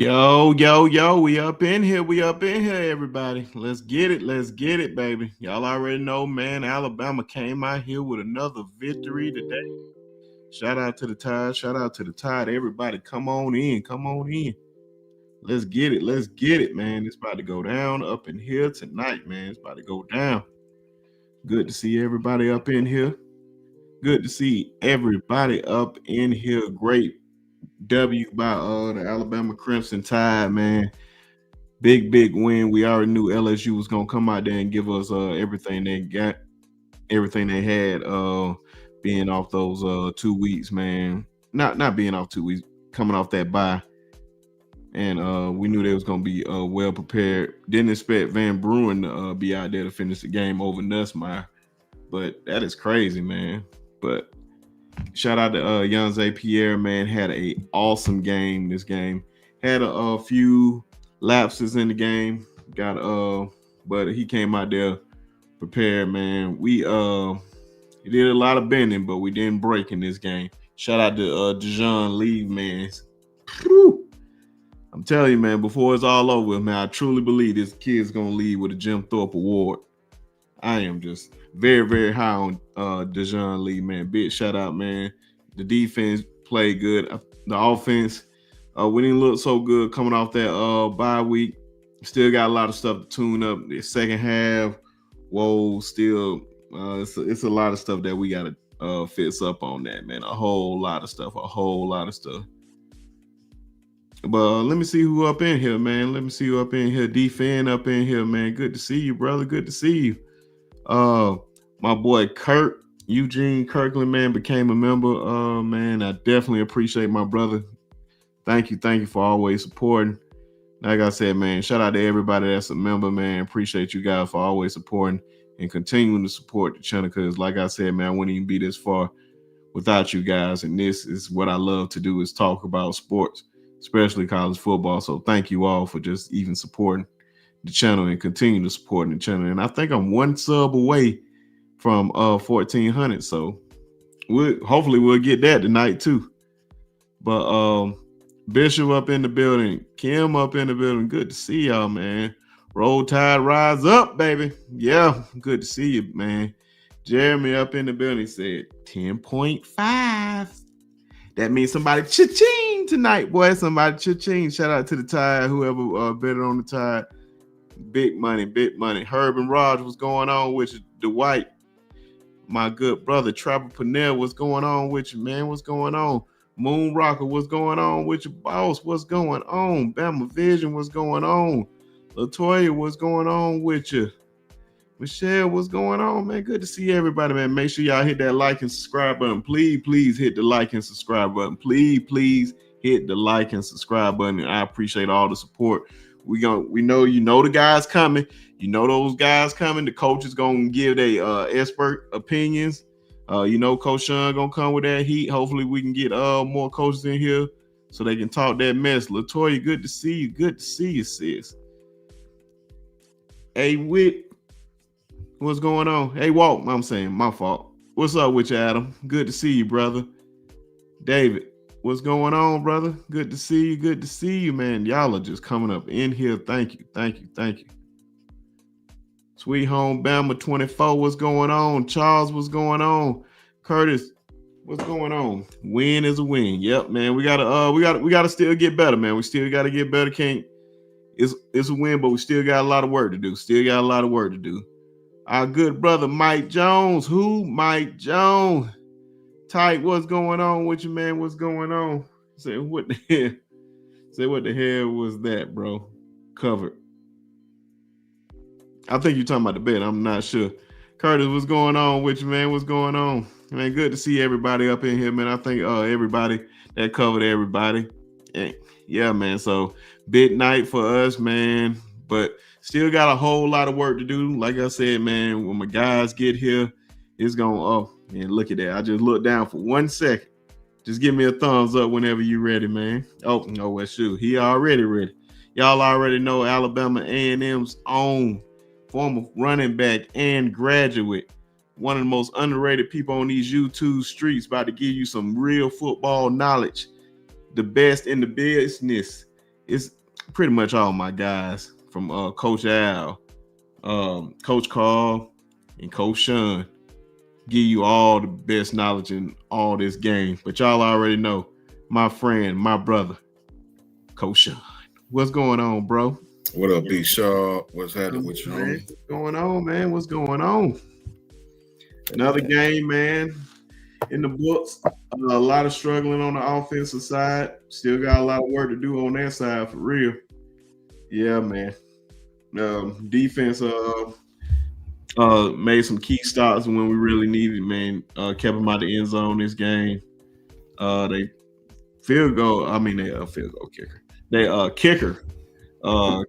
Yo, yo, yo, we up in here. We up in here, everybody. Let's get it. Let's get it, baby. Y'all already know, man. Alabama came out here with another victory today. Shout out to the Tide. Shout out to the Tide. Everybody, come on in. Come on in. Let's get it. Let's get it, man. It's about to go down up in here tonight, man. It's about to go down. Good to see everybody up in here. Good to see everybody up in here. Great W by the Alabama Crimson Tide, man. Big win. We already knew LSU was gonna come out there and give us everything they got, everything they had. Being off those 2 weeks, man. Not being off 2 weeks, coming off that bye, and we knew they was gonna be well prepared. Didn't expect Van Bruin to be out there to finish the game over Nussmeier, but that is crazy, man. But shout out to Jance Pierre, man. Had a awesome game. This game had a few lapses in the game. But he came out there prepared, man. We did a lot of bending, but we didn't break in this game. Shout out to Dejon Lee, man. Whew. I'm telling you, man, before it's all over, man, I truly believe this kid's gonna leave with a Jim Thorpe Award. I am just very high on Dejon Lee, man. Big shout out, man. The defense played good. The offense, we didn't look so good coming off that bye week. Still got a lot of stuff to tune up. The second half, still it's a lot of stuff that we got to fix up on that, man. A whole lot of stuff. But let me see who up in here, man. Let me see who up in here. D-Fan up in here, man. Good to see you, brother. Good to see you. My boy Kurt, Eugene Kirkland, man, became a member. Man, I definitely appreciate my brother. Thank you for always supporting. Like I said, man, shout out to everybody that's a member, man. Appreciate you guys for always supporting and continuing to support the channel. Because, like I said, man, I wouldn't even be this far without you guys. And this is what I love to do, is talk about sports, especially college football. So thank you all for just even supporting the channel and continue to support the channel. And I think I'm one sub away from 1,400. So hopefully we'll get that tonight too. But Bishop up in the building, Kim up in the building. Good to see y'all, man. Roll Tide, rise up, baby. Yeah, good to see you, man. Jeremy up in the building said 10.5. That means somebody cha-ching tonight, boy. Somebody cha-ching. Shout out to the Tide, whoever betted on the Tide. Big money. Herb and Raj, what's going on with you? Dwight, my good brother. Trapper Panel, what's going on with you, man? What's going on? Moon Rocker, what's going on with your boss? What's going on? Bama Vision, what's going on? Latoya, what's going on with you? Michelle, what's going on, man? Good to see everybody, man. Make sure y'all hit that like and subscribe button. Please hit the like and subscribe button. Please hit the like and subscribe button. And I appreciate all the support. We know the guys coming. You know those guys coming. The coach is gonna give their expert opinions. Coach Shawn gonna come with that heat. Hopefully we can get more coaches in here so they can talk that mess. Latoya, good to see you. Good to see you, sis. Hey, Whit, what's going on? Hey, Walt, I'm saying, my fault. What's up with you, Adam? Good to see you, brother. David, what's going on, brother? Good to see you. Good to see you, man. Y'all are just coming up in here. Thank you. Sweet Home Bama 24, what's going on? Charles, what's going on? Curtis, what's going on? Win is a win. Yep, man. We gotta still get better, man. We still gotta get better. It's a win, but we still got a lot of work to do. Our good brother Mike Jones. Who? Mike Jones. Tight, what's going on with you, man? What's going on? Say what the hell? Say what the hell was that, bro? Covered. I think you're talking about the bet. I'm not sure. Curtis, what's going on with you, man? What's going on? Man, good to see everybody up in here, man. I think everybody that covered everybody. Yeah, man. So big night for us, man. But still got a whole lot of work to do. Like I said, man, when my guys get here, it's going to, man, look at that. I just looked down for 1 second. Just give me a thumbs up whenever you're ready, man. Oh, no, well, shoot. He already ready. Y'all already know Alabama A&M's own former running back and graduate, one of the most underrated people on these YouTube streets, about to give you some real football knowledge. The best in the business it's pretty much all my guys from Coach Al, Coach Karl, and Coach Shawn give you all the best knowledge in all this game. But y'all already know my friend, my brother, Coach Shawn. What's going on, bro? What up, B Shaw? What's happening with you, Man, homie? what's going on, man? What's going on? Hey, Another man. game, man, in the books. A lot of struggling on the offensive side. Still got a lot of work to do on that side for real. Yeah, man. Defense made some key stops when we really needed, man. Kept them out the end zone this game. They field goal. I mean, they field goal kicker. They kicker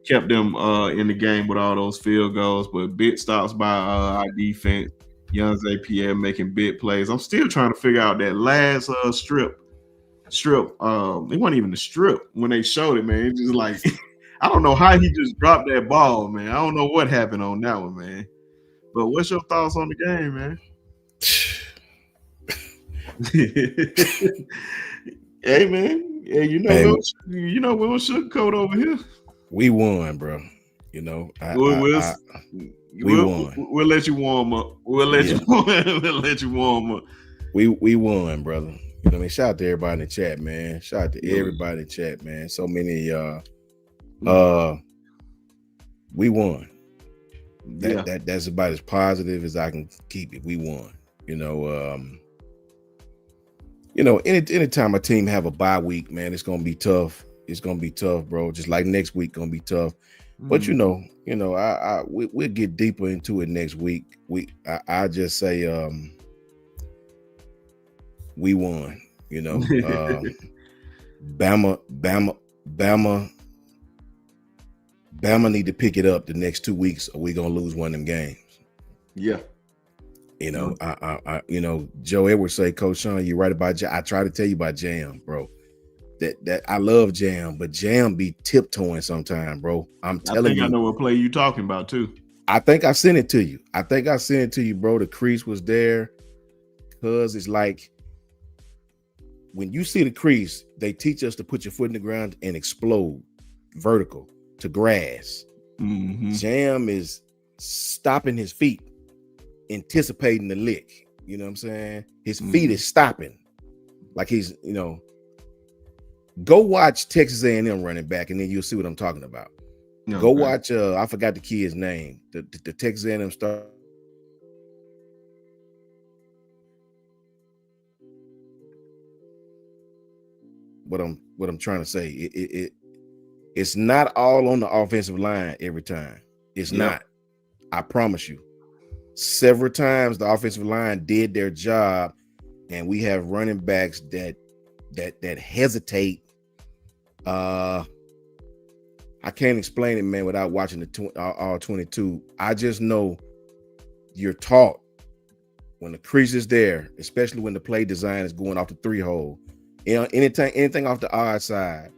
kept them in the game with all those field goals, but big stops by our defense. Young APL making big plays. I'm still trying to figure out that last strip. It wasn't even a strip when they showed it, man. It's just like I don't know how he just dropped that ball, man. I don't know what happened on that one, man. But what's your thoughts on the game, man? Hey, man. Hey, Man, we don't sugarcoat over here. we won, bro. You know, We'll, we'll, we we'll, won. we'll let you warm up. We'll let Yeah. you we'll let you warm up. We won, brother. You know what I mean? Shout out to everybody in the chat, man. Shout out to Yeah. everybody in the chat, man. So many of Mm. y'all. We won. Yeah. That's about as positive as I can keep it. We won. Anytime a team have a bye week, man, it's gonna be tough. It's gonna be tough, bro. Just like next week gonna be tough. But Mm. we'll get deeper into it next week. I just say we won. Bama need to pick it up the next 2 weeks, or we gonna lose one of them games. Yeah. Joe Edwards say, Coach Shawn, you're right about Jam. I try to tell you about Jam, bro. That I love Jam, but Jam be tiptoeing sometime, bro. I'm telling you. I know what play you talking about too. I think I sent it to you. Bro. The crease was there, cause it's like when you see the crease, they teach us to put your foot in the ground and explode vertical to grass. Mm-hmm. Jam is stopping his feet, anticipating the lick. You know what I'm saying? His feet is stopping, like he's, Go watch Texas A&M running back, and then you'll see what I'm talking about. Okay. Go watch. I forgot the kid's name. The Texas A&M star. What I'm trying to say, it's not all on the offensive line every time. It's not. I promise you. Several times the offensive line did their job, and we have running backs that hesitate. I can't explain it, man, without watching all 22. I just know you're taught when the crease is there, especially when the play design is going off the 3-hole. Anything off the odd side,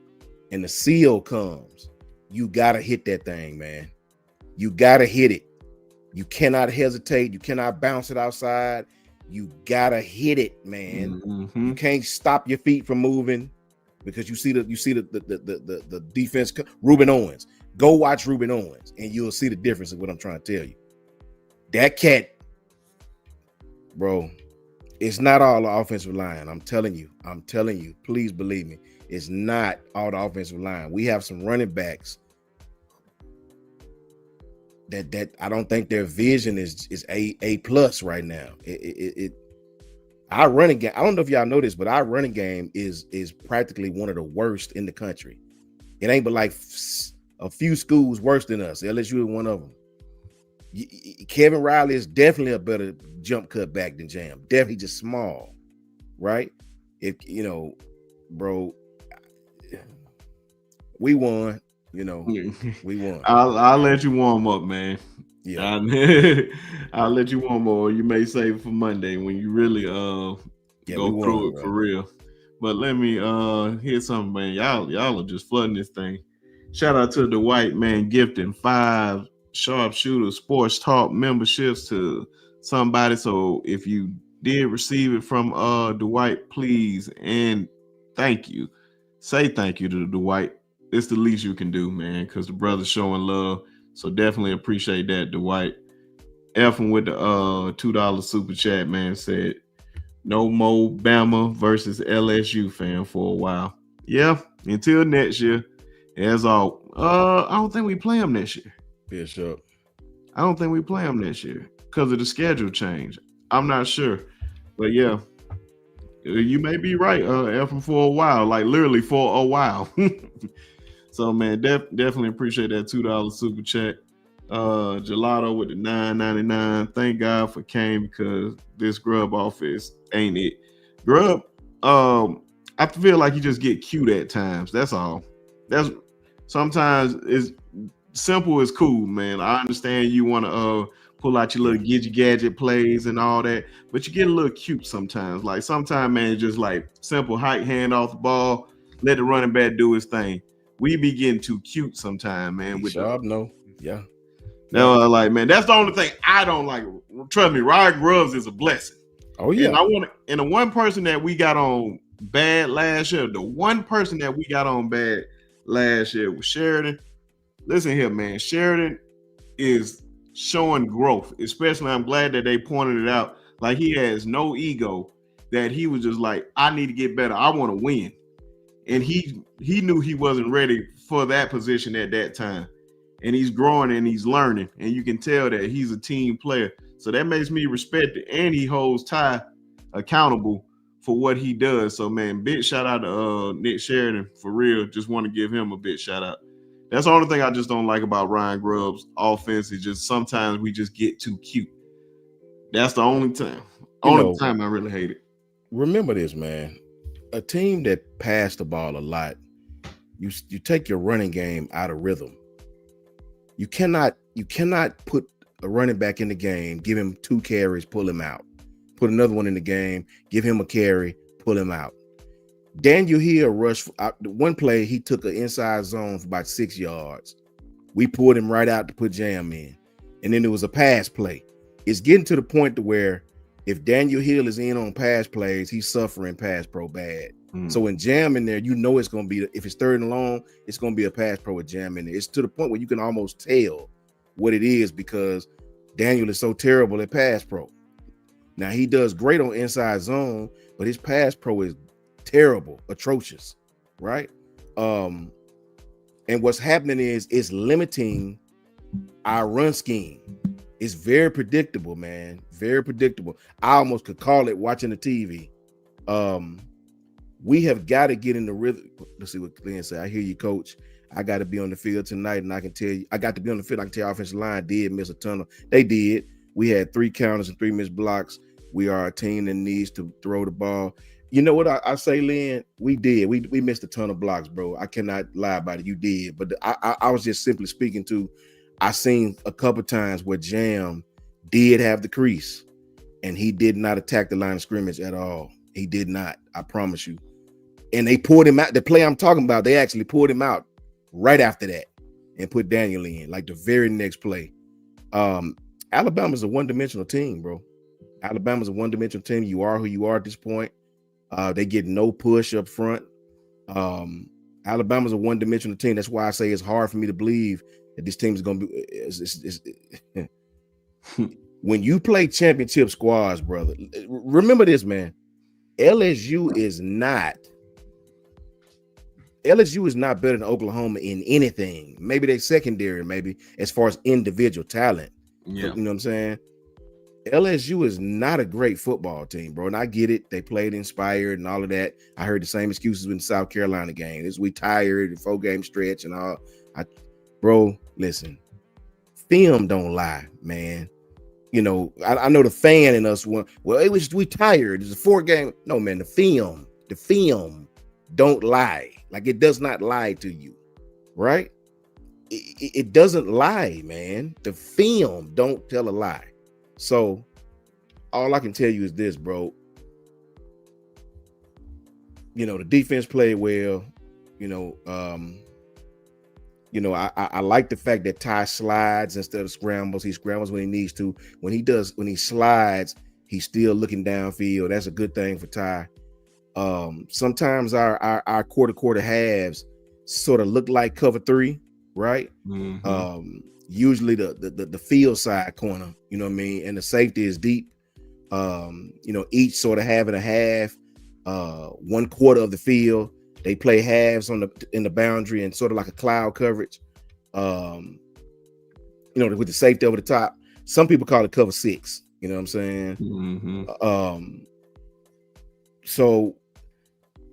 and the seal comes, you gotta hit that thing, man. You gotta hit it. You cannot hesitate. You cannot bounce it outside. You gotta hit it, man. Mm-hmm. You can't stop your feet from moving because you see the defense. Ruben Owens. Go watch Ruben Owens, and you'll see the difference in what I'm trying to tell you. That cat, bro, it's not all the offensive line. I'm telling you. Please believe me. It's not all the offensive line. We have some running backs that I don't think their vision is A plus right now. Our running game, I don't know if y'all know this, but our running game is practically one of the worst in the country. It ain't but like a few schools worse than us. LSU is one of them. Kevin Riley is definitely a better jump cut back than Jam. Definitely just small, right? Bro, we won. We won. I'll let you warm up, man. Yeah, I'll let you warm up. Or you may save it for Monday when you really go through it, bro. For real. But let me hear something, man. Y'all are just flooding this thing. Shout out to the White Man gifting 5 Sharpshooter Sports Talk memberships to somebody. So if you did receive it from Dwight, please and thank you. Say thank you to Dwight. it's the least you can do, man, because the brother's showing love. So definitely appreciate that, Dwight. Effing with the $2 super chat, man, said no more Bama versus LSU fan for a while. Yeah, until next year. As all, I don't think we play them next year. Bishop. I don't think we play them next year because of the schedule change. I'm not sure, but yeah, you may be right. Effing for a while, like literally for a while. So man, definitely appreciate that $2 super chat. Gelato with the $9.99. Thank God for Kane because this Grub office ain't it. Grub, I feel like you just get cute at times. That's all. That's sometimes it's simple is cool, man. I understand you want to pull out your little gadget plays and all that, but you get a little cute sometimes. Like sometimes, man, just like simple height hand off the ball, let the running back do his thing. We be getting too cute sometimes, man. With sharp, no, yeah. No, like man, that's the only thing I don't like. Trust me, Ryan Grubbs is a blessing. Oh yeah. And I want to, and the one person that we got on bad last year, the one person that we got on bad last year was Sheridan. Listen here, man. Sheridan is showing growth, especially I'm glad that they pointed it out. Like he has no ego, that he was just like, I need to get better. I want to win. And he knew he wasn't ready for that position at that time. And he's growing and he's learning. And you can tell that he's a team player. So that makes me respect it. And he holds Ty accountable for what he does. So man, big shout out to Nick Sheridan for real. Just want to give him a big shout out. That's the only thing I just don't like about Ryan Grubbs' offense is just sometimes we just get too cute. That's the only time. Time I really hate it. Remember this, man. A team that passed the ball a lot, you take your running game out of rhythm. You cannot put a running back in the game, give him 2 carries, pull him out. Put another one in the game, give him a carry, pull him out. Daniel Hill rushed one play. He took an inside zone for about 6 yards. We pulled him right out to put Jam in. And then there was a pass play. It's getting to the point to where if Daniel Hill is in on pass plays, he's suffering pass pro bad. So when Jam in there, you know it's going to be, if it's 3rd and long, it's going to be a pass pro with Jam in there. It's to the point where you can almost tell what it is because Daniel is so terrible at pass pro. Now, he does great on inside zone, but his pass pro is terrible, atrocious, right? And what's happening is it's limiting our run scheme. It's very predictable, man. Very predictable. I almost could call it watching the TV. We have got to get in the rhythm. Let's see what Glenn said. I hear you, coach. I got to be on the field tonight, and I can tell you, I got to be on the field. I can tell you, offensive line did miss a ton. They did. We had 3 counters and 3 missed blocks. We are a team that needs to throw the ball. You know what I say, Lynn? We did. We missed a ton of blocks, bro. I cannot lie about it. You did. But I was just simply speaking to, I seen a couple times where Jam did have the crease, and he did not attack the line of scrimmage at all. He did not. I promise you. And they pulled him out. The play I'm talking about, they actually pulled him out right after that and put Daniel in, like the very next play. Alabama's a one-dimensional team, bro. Alabama's a one-dimensional team. You are who you are at this point. They get no push up front. Alabama's a one-dimensional team. That's why I say it's hard for me to believe that this team is going to be. When you play championship squads, brother, remember this, man. LSU is not better than Oklahoma in anything. Maybe they're secondary, maybe as far as individual talent. Yeah. You know what I'm saying? LSU is not a great football team, bro. And I get it. They played inspired and all of that. I heard the same excuses in the South Carolina game. We tired, 4-game stretch and all. Bro, listen, film don't lie, man. You know, I know the fan in us went, well, we tired. It's a 4-game. No, man, the film don't lie. Like, it does not lie to you, right? It doesn't lie, man. The film don't tell a lie. So all I can tell you is this, bro. You know, the defense played well. I like the fact that Ty slides instead of scrambles. He scrambles when he needs to. When he slides, he's still looking downfield. That's a good thing for Ty. Sometimes our quarter halves, sort of look like cover 3, right? Usually the field side corner, you know what I mean, and the safety is deep. Each sort of having a half, 1/4 of the field. They play halves in the boundary and sort of like a cloud coverage. With the safety over the top. Some people call it cover 6. You know what I'm saying? So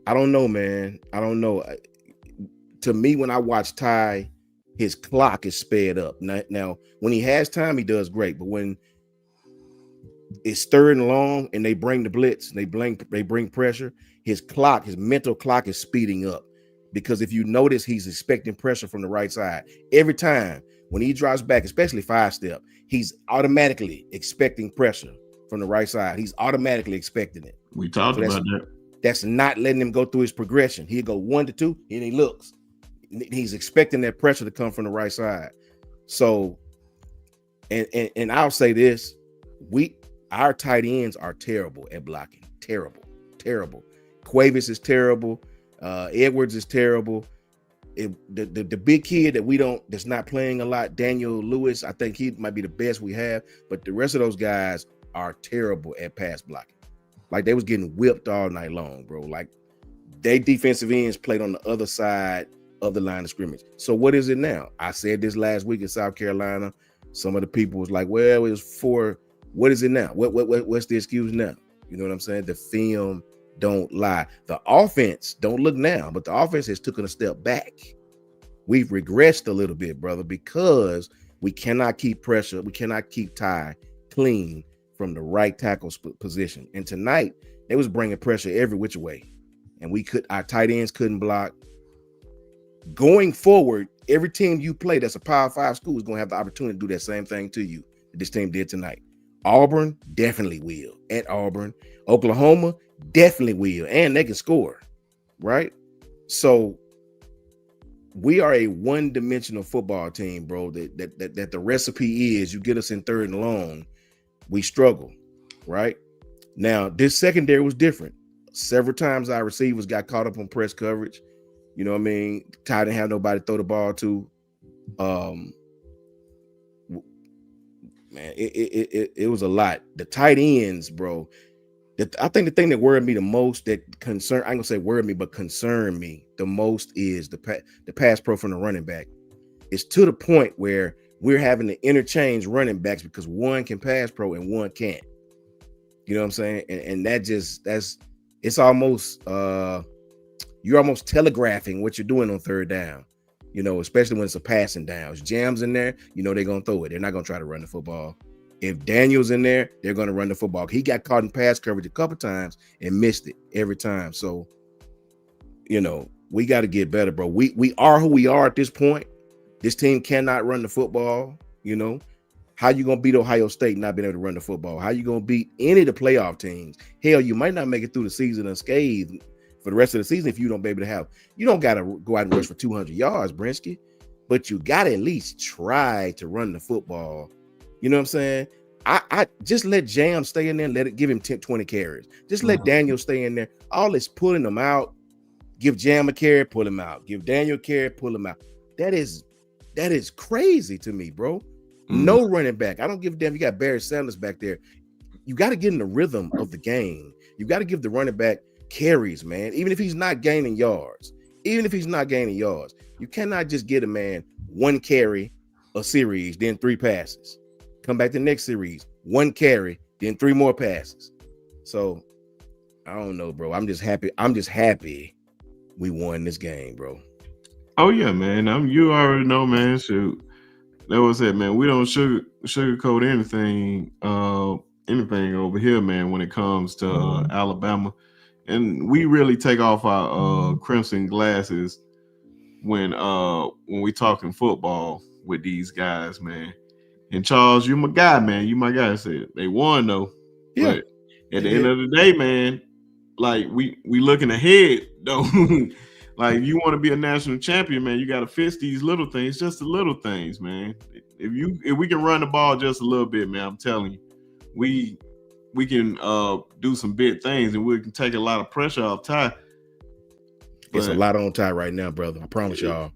I don't know, man. I don't know. To me, when I watch Ty, his clock is sped up. Now, when he has time, he does great. But when it's 3rd and long and they bring the blitz, they bring pressure, his mental clock is speeding up. Because if you notice, he's expecting pressure from the right side. Every time when he drops back, especially 5-step, he's automatically expecting pressure from the right side. He's automatically expecting it. We talked about that. That's not letting him go through his progression. He'll go 1 to 2 and he looks. He's expecting that pressure to come from the right side. So, and I'll say this, our tight ends are terrible at blocking. Terrible. Cuevas is terrible. Edwards is terrible. The big kid that's not playing a lot, Daniel Lewis, I think he might be the best we have, but the rest of those guys are terrible at pass blocking. Like, they was getting whipped all night long, bro. Like, they defensive ends played on the other side of the line of scrimmage. So what is it now? I said this last week in South Carolina. Some of the people was like, well, it was 4. What is it now? What's the excuse now? You know what I'm saying? The film don't lie. The offense don't look now, but the offense has taken a step back. We've regressed a little bit, brother, because we cannot keep pressure. We cannot keep Ty clean from the right tackle position. And tonight, they was bringing pressure every which way, and our tight ends couldn't block. Going forward, every team you play that's a Power 5 school is going to have the opportunity to do that same thing to you that this team did tonight. Auburn definitely will. At Auburn, Oklahoma definitely will, and they can score, right? So we are a one-dimensional football team, bro. That the recipe is you get us in 3rd and long, we struggle, right? Now this secondary was different. Several times our receivers got caught up on press coverage. You know what I mean? Ty didn't have nobody to throw the ball to. Man, it was a lot. The tight ends, bro. I think the thing that worried me the most, I ain't gonna say worried me, but concerned me the most is the pass pro from the running back. It's to the point where we're having to interchange running backs because one can pass pro and one can't. You know what I'm saying? And it's almost you're almost telegraphing what you're doing on 3rd down. You know, especially when it's a passing down. If Jam's in there, you know they're gonna throw it. They're not gonna try to run the football. If Daniel's in there, they're gonna run the football. He got caught in pass coverage a couple times and missed it every time. So, we got to get better, bro. We are who we are at this point. This team cannot run the football. How you gonna beat Ohio State not being able to run the football? How you gonna beat any of the playoff teams? Hell, you might not make it through the season unscathed for the rest of the season if you don't be able to have. You don't got to go out and rush for 200 yards, Brinsky, but you got to at least try to run the football. You know what I'm saying? I just let Jam stay in there and give him 10, 20 carries. Just let Daniel stay in there. All this pulling them out. Give Jam a carry, pull him out. Give Daniel a carry, pull him out. That is crazy to me, bro. No running back. I don't give a damn. You got Barry Sanders back there. You got to get in the rhythm of the game. You got to give the running back carries, man. Even if he's not gaining yards. You cannot just get a man 1 carry a series, then 3 passes. Come back the next series, 1 carry, then 3 more passes. So I don't know, bro. I'm just happy we won this game, bro. Oh yeah, man. You already know, man. Shoot, that was it, man. We don't sugarcoat anything over here, man. When it comes to Alabama, and we really take off our crimson glasses when we talking football with these guys, man. And Charles, you my guy, man. You my guy. Said they won though. Yeah. But at the end of the day, man, like we looking ahead though. Like, you want to be a national champion, man, you got to fix these little things, just the little things, man. If we can run the ball just a little bit, man, I'm telling you, we can do some big things, and we can take a lot of pressure off Ty. It's a lot on tie right now, brother. I promise y'all.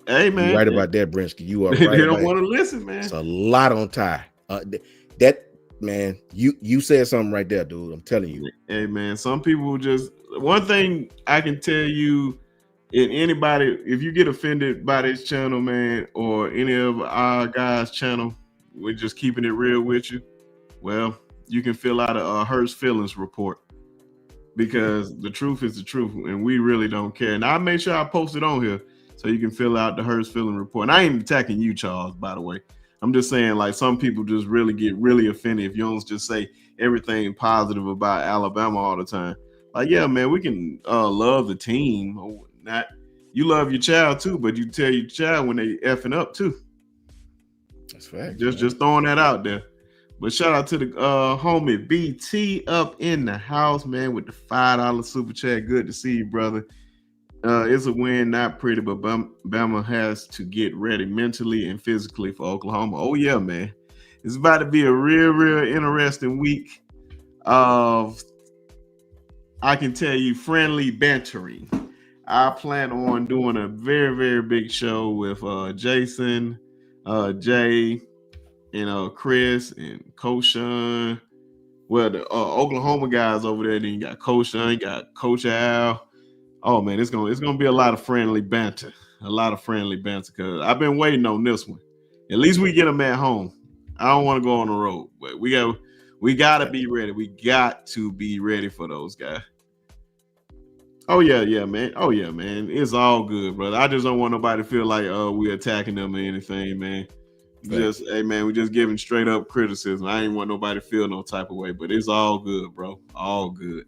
Hey, man. You're right about that, Brinsky. You are They right. don't want to listen, man. It's a lot on tie. That man, you said something right there, dude. I'm telling you. Hey, man. Some people just, one thing I can tell you, and anybody, if you get offended by this channel, man, or any of our guys' channel, we're just keeping it real with you. Well, you can fill out a hurts feelings report, because the truth is the truth, and we really don't care. And I make sure I post it on here so you can fill out the hurts feeling report. And I ain't attacking you, Charles, by the way. I'm just saying, like, some people just really get really offended if you don't just say everything positive about Alabama all the time. Like, yeah, man, we can love the team or not. You love your child too, but you tell your child when they effing up too. That's fact. Just throwing that out there. But shout out to the homie BT up in the house, man, with the $5 super chat. Good to see you, brother. It's a win, not pretty, but Bama has to get ready mentally and physically for Oklahoma. Oh yeah, man. It's about to be a real interesting week of, I can tell you, friendly bantering. I plan on doing a very big show with Jason, Jay, and Chris and Coach Shawn. Well, the Oklahoma guys over there. Then you got Coach Shawn, you got Coach Al. Oh man, it's gonna be a lot of friendly banter. A lot of friendly banter, because I've been waiting on this one. At least we get them at home. I don't want to go on the road, but we gotta be ready. We got to be ready for those guys. Oh yeah, man. Oh yeah, man. It's all good, brother. I just don't want nobody to feel like we attacking them or anything, man. Just, hey man, we just giving straight up criticism. I ain't want nobody to feel no type of way, but it's all good, bro. All good.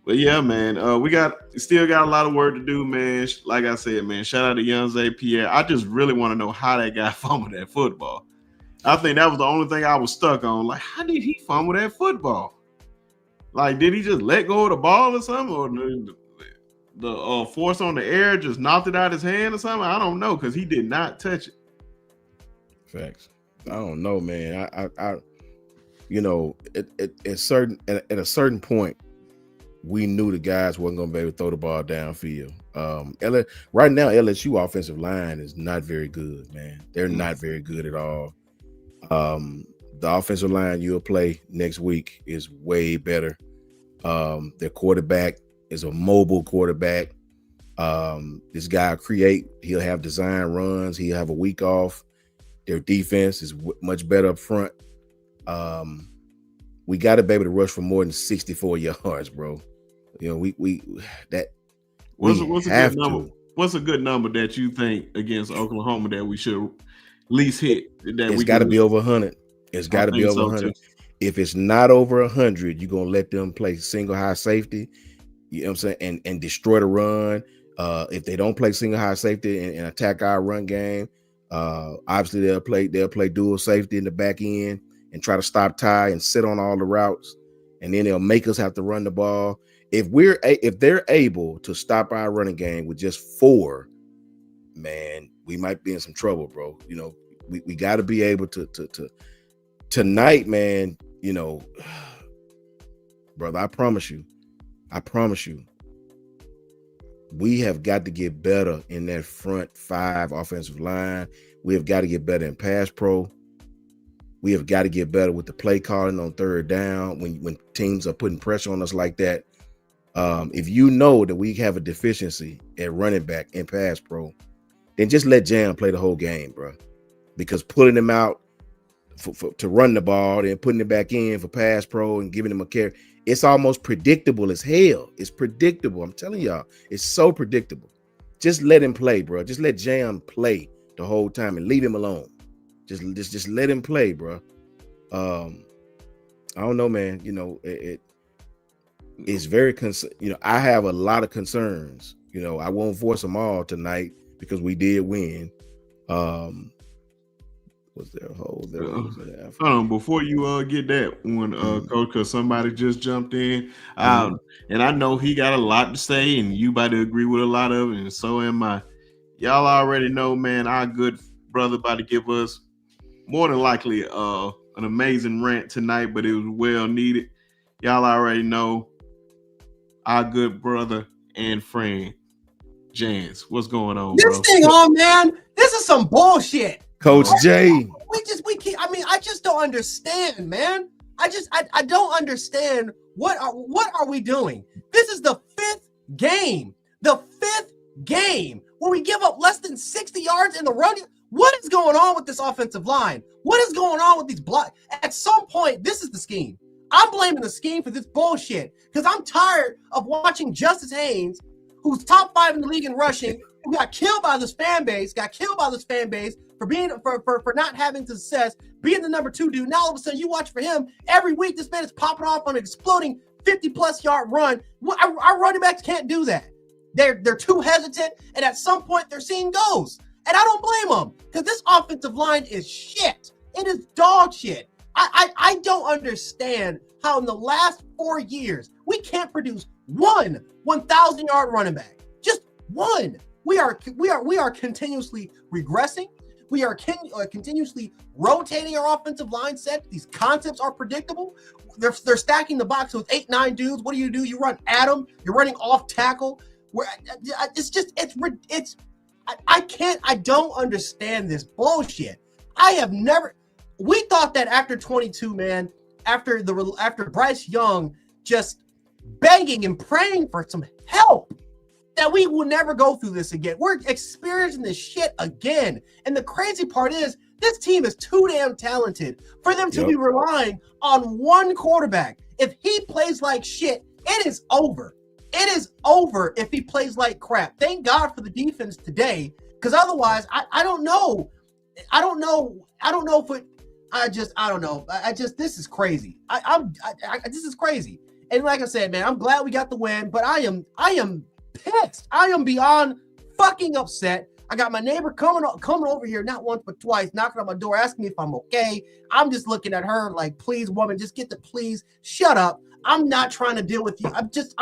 But yeah, man, we still got a lot of work to do, man. Like I said, man, shout out to Jance Pierre. I just really want to know how that guy fumbled that football. I think that was the only thing I was stuck on. Like, how did he fumble that football? Like, did he just let go of the ball or something, or the force on the air just knocked it out of his hand or something? I don't know, because he did not touch it. Facts. I don't know, man. I you know, at a certain point, we knew the guys wasn't going to be able to throw the ball downfield. Right now, LSU offensive line is not very good, man. They're not very good at all. The offensive line you'll play next week is way better. Their quarterback is a mobile quarterback. This guy he'll have design runs. He'll have a week off. Their defense is much better up front. We got to be able to rush for more than 64 yards, bro. You know, what's a good number that you think against Oklahoma that we should at least hit? It's got to be over 100. It's got to be over 100. If it's not over 100, you're gonna let them play single high safety. You know what I'm saying, and destroy the run. If they don't play single high safety and attack our run game, obviously they'll play dual safety in the back end and try to stop Ty and sit on all the routes, and then they'll make us have to run the ball. If they're able to stop our running game with just 4, man, we might be in some trouble, bro. You know, we got to be able to tonight, man. You know, brother, I promise you, we have got to get better in that front 5 offensive line. We have got to get better in pass pro. We have got to get better with the play calling on third down when teams are putting pressure on us like that. If you know that we have a deficiency at running back and pass pro, then just let Jam play the whole game, bro. Because pulling him out to run the ball and putting it back in for pass pro and giving him a carry, it's almost predictable as hell. It's predictable. I'm telling y'all, it's so predictable. Just let him play, bro. Just let Jam play the whole time and leave him alone. Just let him play, bro. I don't know, man. You know, it's very you know, I have a lot of concerns. You know, I won't voice them all tonight because we did win. Was there a hole there? Hold on, before you get that one, Coach, because somebody just jumped in, and I know he got a lot to say, and you about to agree with a lot of it, and so am I. Y'all already know, man, our good brother about to give us more than likely an amazing rant tonight, but it was well needed. Y'all already know our good brother and friend, Jance, what's going on, This bro? thing on, man. This is some bullshit. Coach J. We keep. I mean, I just don't understand, man. I don't understand what are we doing? This is the fifth game where we give up less than 60 yards in the run. What is going on with this offensive line? What is going on with these blocks? At some point, this is the scheme. I'm blaming the scheme for this bullshit because I'm tired of watching Justice Haynes, who's top 5 in the league in rushing, who got killed by this fan base for being for not having success, being the number 2 dude. Now all of a sudden you watch for him every week. This man is popping off on an exploding 50+ yard run. Our running backs can't do that. They're too hesitant, and at some point they're seeing goals. And I don't blame them because this offensive line is shit. It is dog shit. I don't understand how in the last 4 years we can't produce one 1,000-yard running back. Just one. We are continuously regressing. We are continuously rotating our offensive line set. These concepts are predictable. They're stacking the box with 8-9 dudes. What do? You run at them. You're running off tackle. I don't understand this bullshit. We thought that after 22, man, after Bryce Young just begging and praying for some help, that we will never go through this again. We're experiencing this shit again. And the crazy part is this team is too damn talented for them to be relying on one quarterback. If he plays like shit, it is over. It is over if he plays like crap. Thank God for the defense today, because otherwise, I don't know. I don't know if it. This is crazy. This is crazy. And like I said, man, I'm glad we got the win, but I am pissed. I am beyond fucking upset. I got my neighbor coming over here, not once but twice, knocking on my door, asking me if I'm okay. I'm just looking at her like, please, woman, please shut up. I'm not trying to deal with you. I'm just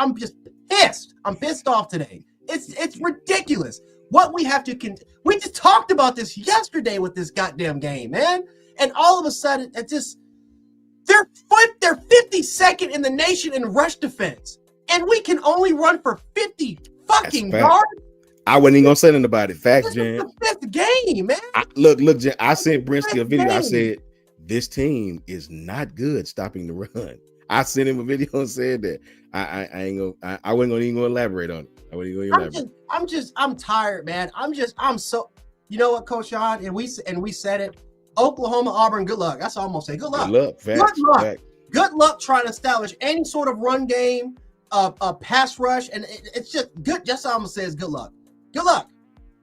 pissed. I'm pissed off today. It's ridiculous. What we have to we just talked about this yesterday with this goddamn game, man. And all of a sudden, they're 52nd in the nation in rush defense, and we can only run for 50 fucking yards. I wasn't even gonna say nothing about it. Facts, Jan. The fifth game, man. Look, Jan. I sent Brinsky a video. I said this team is not good stopping the run. I sent him a video and said that. I wasn't gonna even elaborate on it. I wasn't even gonna elaborate. I'm tired, man. I'm so. You know what, Coach Shawn, and we said it. Oklahoma, Auburn, good luck. That's all I'm gonna say. Good luck. Good luck. Facts, good luck. Facts. Good luck trying to establish any sort of run game, a pass rush, and it's just good. Just all I'm gonna say is good luck. Good luck,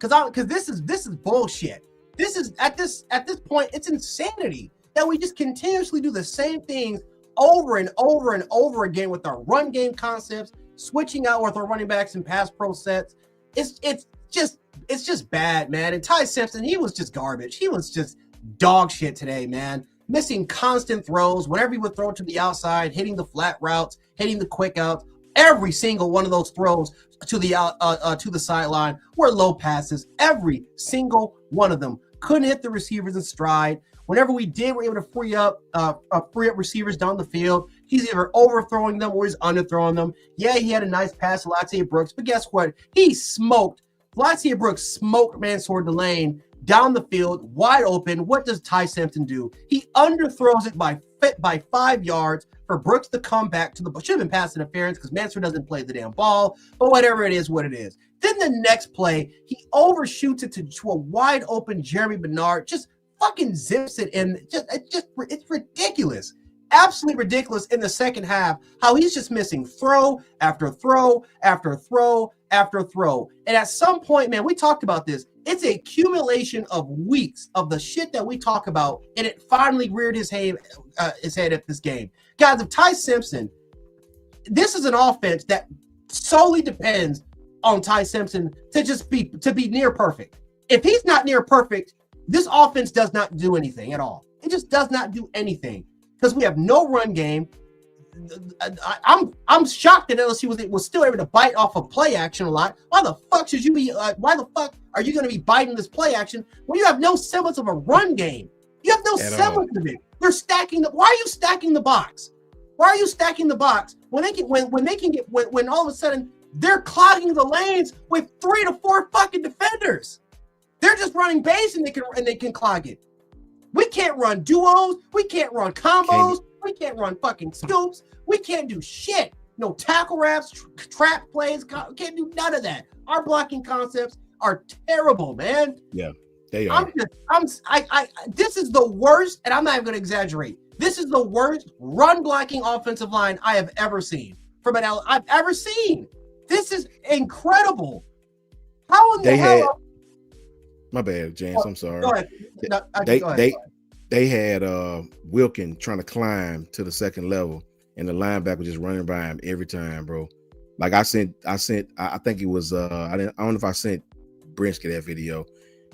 because this is bullshit. This is at this point, it's insanity that we just continuously do the same things over and over and over again with our run game concepts, switching out with our running backs and pass pro sets. It's just bad, man. And Ty Simpson, he was just garbage. He was just dog shit today, man. Missing constant throws. Whenever he would throw to the outside, hitting the flat routes, hitting the quick outs. Every single one of those throws to the sideline were low passes. Every single one of them. Couldn't hit the receivers in stride. Whenever we did, we were able to free up receivers down the field. He's either overthrowing them or he's underthrowing them. Yeah, he had a nice pass to Latia Brooks, but guess what? Latia Brooks smoked Mansour Delane down the field, wide open. What does Ty Simpson do? He underthrows it by 5 yards for Brooks to come back to the – should have been pass interference because Mansour doesn't play the damn ball, but whatever it is, what it is. Then the next play, he overshoots it to a wide open Jeremy Bernard, just fucking zips it in. It's ridiculous. Absolutely ridiculous in the second half, how he's just missing throw after throw after throw after throw. And at some point, man, we talked about this. It's a accumulation of weeks of the shit that we talk about, and it finally reared his head at this game. Guys, if Ty Simpson, this is an offense that solely depends on Ty Simpson to be near perfect. If he's not near perfect, this offense does not do anything at all. It just does not do anything because we have no run game. I'm shocked that LSU was still able to bite off of play action a lot. Why the fuck should you be? Why the fuck are you going to be biting this play action when you have no semblance of a run game? You have no semblance of it. They're stacking the. Why are you stacking the box? Why are you stacking the box when all of a sudden they're clogging the lanes with 3 to 4 fucking defenders. They're just running base and they can clog it. We can't run duos. We can't run combos. We can't run fucking scoops. We can't do shit. No tackle wraps, trap plays. Can't do none of that. Our blocking concepts are terrible, man. Yeah, they are. This is the worst, and I'm not even going to exaggerate. This is the worst run blocking offensive line I have ever seen I've ever seen. This is incredible. How in the hell? My bad, Jance. I'm sorry. Go ahead. No, go ahead. They had Wilkin trying to climb to the second level, and the linebacker was just running by him every time, bro. Like I think it was I don't know if I sent Brinsky that video,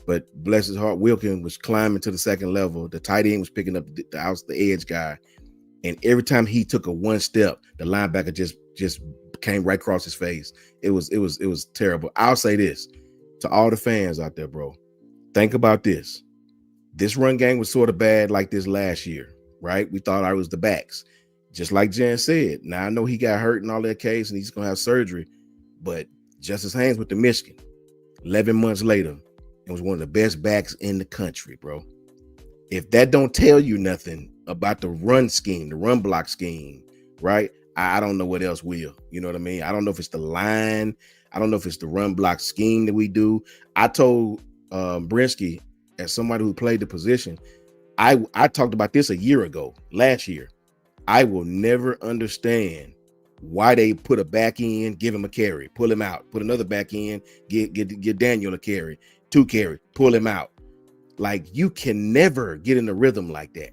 but bless his heart, Wilkin was climbing to the second level. The tight end was picking up the edge guy, and every time he took a one step, the linebacker just came right across his face. It was terrible. I'll say this to all the fans out there, bro. Think about this. This run game was sort of bad like this last year, right? We thought I was the backs. Just like Jan said. Now I know he got hurt in all that case and he's gonna have surgery, but Justice Haynes went to Michigan 11 months later and was one of the best backs in the country, bro. If that don't tell you nothing about the run scheme, the run block scheme, right? I don't know what else will. You know what I mean? I don't know if it's the line. I don't know if it's the run block scheme that we do. I told Brinsky, as somebody who played the position, I talked about this a year ago, last year. I will never understand why they put a back in, give him a carry, pull him out, put another back in, get Daniel a carry, 2 carry, pull him out. Like, you can never get in the rhythm like that.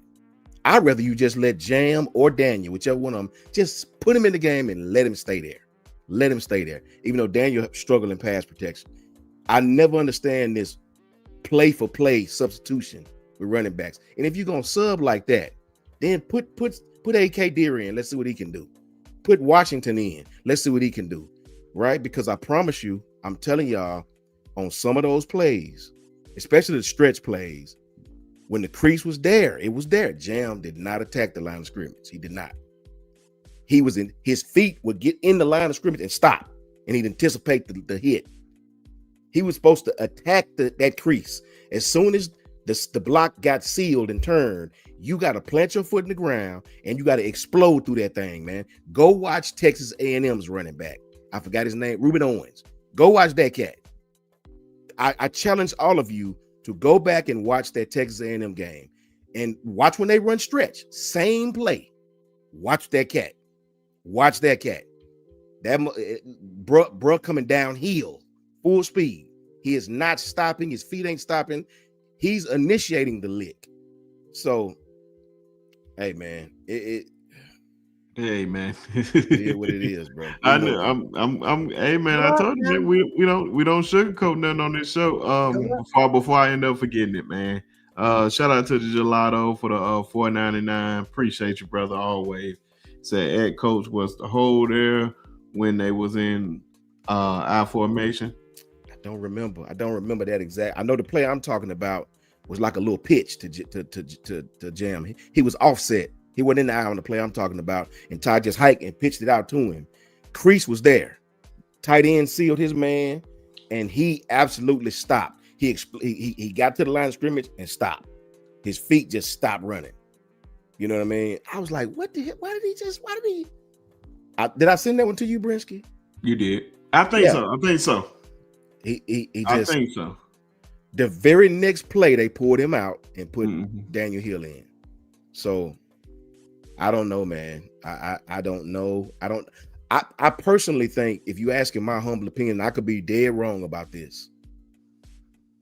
I'd rather you just let Jam or Daniel, whichever one of them, just put him in the game and let him stay there. Let him stay there, even though Daniel struggled in pass protection. I never understand this play for play substitution with running backs. And if you're gonna sub like that, then put AK Deer in. Let's see what he can do. Put Washington in. Let's see what he can do. Right? Because I promise you, I'm telling y'all, on some of those plays, especially the stretch plays, when the crease was there, it was there. Jam did not attack the line of scrimmage. He did not. He was in, his feet would get in the line of scrimmage and stop, and he'd anticipate the hit. He was supposed to attack that crease. As soon as the block got sealed and turned, you got to plant your foot in the ground and you got to explode through that thing, man. Go watch Texas A&M's running back. I forgot his name, Ruben Owens. Go watch that cat. I challenge all of you to go back and watch that Texas A&M game and watch when they run stretch. Same play. Watch that cat. Watch that cat. That bruh coming downhill, full speed. He is not stopping. His feet ain't stopping. He's initiating the lick. So, hey man, hey man, it is what it is, bro. I know. I'm. Hey man, I told you, man, we don't sugarcoat nothing on this show. Before I end up forgetting it, man. Shout out to the Gelato for the $4.99. Appreciate you, brother. Always. Said Ed Coach was the hole there when they was in I formation. I don't remember that exact. I know the play I'm talking about was like a little pitch to Jam. He was offset. He wasn't in the eye on the play I'm talking about, and Ty just hiked and pitched it out to him. Crease was there. Tight end sealed his man, and he absolutely stopped. He got to the line of scrimmage and stopped. His feet just stopped running. You know what I mean? I was like, what the hell? Why did he? Did I send that one to you, Brinsky? You did. I think so. He just, I think so. The very next play, they pulled him out and put Daniel Hill in. So I don't know, man. I don't know. I personally think, if you ask in my humble opinion, I could be dead wrong about this.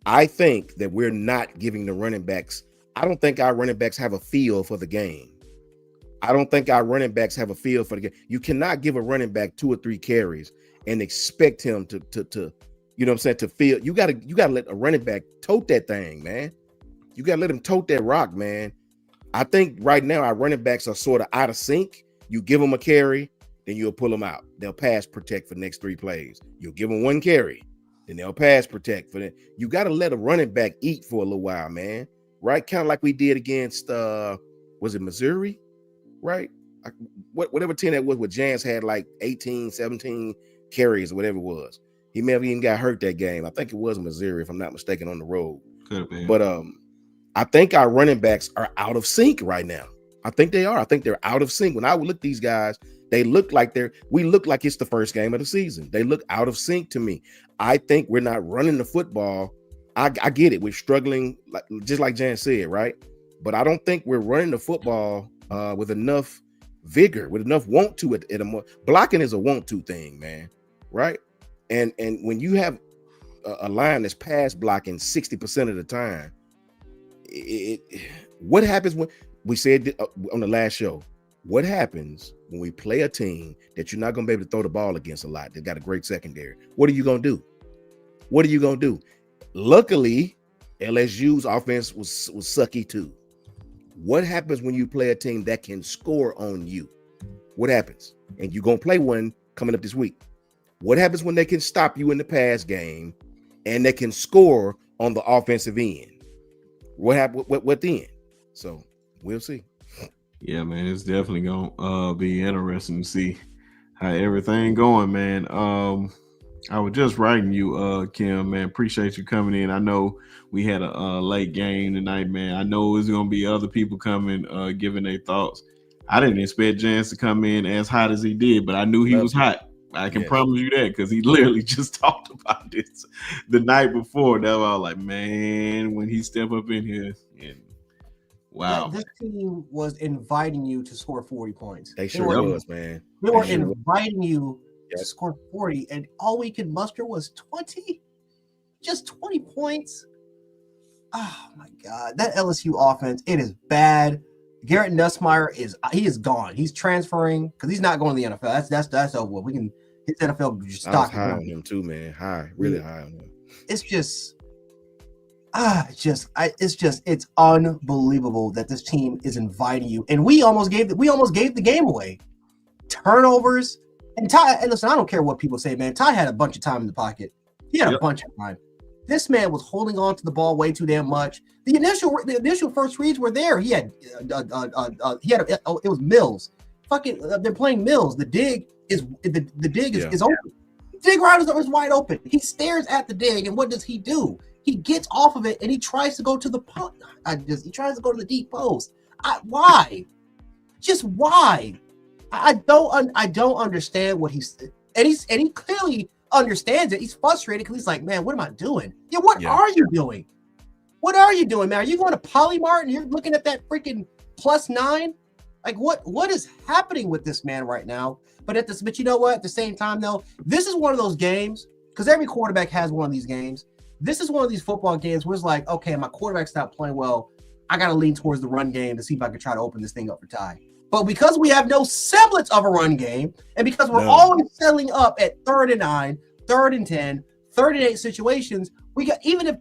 I think that we're not giving the running backs. I don't think our running backs have a feel for the game. I don't think our running backs have a feel for the game. You cannot give a running back 2 or 3 carries and expect him to you know what I'm saying, to feel. You gotta let a running back tote that thing, man. You gotta let him tote that rock, man. I think right now our running backs are sort of out of sync. You give them a carry, then you'll pull them out. They'll pass protect for the next 3 plays. You'll give them 1 carry, then they'll pass protect for that. You got to let a running back eat for a little while, man. Right? Kind of like we did against was it Missouri? Right? Whatever team that was, where Jance had like 18, 17 carries or whatever it was. He may have even got hurt that game. I think it was Missouri, if I'm not mistaken, on the road. Could have been. But I think our running backs are out of sync right now. I think they are. I think they're out of sync. When I would look at these guys, they look like we look like it's the first game of the season. They look out of sync to me. I think we're not running the football. I get it. We're struggling, just like Jan said, right? But I don't think we're running the football with enough vigor, with enough want to it. Blocking is a want to thing, man, right? And when you have a line that's pass blocking 60% of the time, what happens when we said on the last show? What happens when we play a team that you're not going to be able to throw the ball against a lot? They've got a great secondary. What are you going to do? What are you going to do? Luckily, LSU's offense was sucky too. What happens when you play a team that can score on you? What happens? And you're going to play one coming up this week. What happens when they can stop you in the pass game and they can score on the offensive end? What happened? What then? So we'll see. Yeah, man, it's definitely gonna be interesting to see how everything going, man. I was just writing you, Kim, man. Appreciate you coming in. I know we had a late game tonight, man. I know there's gonna be other people coming, giving their thoughts. I didn't expect Jance to come in as hot as he did, but I knew he was hot. I can promise you that, because he literally just talked about this the night before. That I was like, man, when he stepped up in here, and wow, this team was inviting you to score 40 points. They sure was, man. They were inviting you to score 40, and all we could muster was 20, just 20 points. Oh my God, that LSU offense, it is bad. Garrett Nussmeier is gone. He's transferring because he's not going to the NFL. That's over. We can hit the NFL stock. High on him too, man. Really high on him. It's just, it's unbelievable that this team is inviting you, and we almost gave the game away. Turnovers, and Ty. And listen, I don't care what people say, man. Ty had a bunch of time in the pocket. He had a bunch of time. This man was holding on to the ball way too damn much. The initial first reads were there. He had it was Mills. Fucking they're playing Mills. The dig is open. The dig route is wide open. He stares at the dig, and what does he do? He gets off of it and he tries to go to the he tries to go to the deep post. Why? Just why? I don't understand what he's and he clearly understands it. He's frustrated because he's like, man, what am I doing? Yeah, what are you doing? What are you doing, man? Are you going to Polymart and you're looking at that freaking +9? Like, what is happening with this man right now? But you know what? At the same time, though, this is one of those games, because every quarterback has one of these games. This is one of these football games where it's like, okay, my quarterback's not playing well. I got to lean towards the run game to see if I can try to open this thing up for Ty. But because we have no semblance of a run game, and because we're always settling up at 3rd and 9, 3rd and 10, 3rd and 8 situations, even if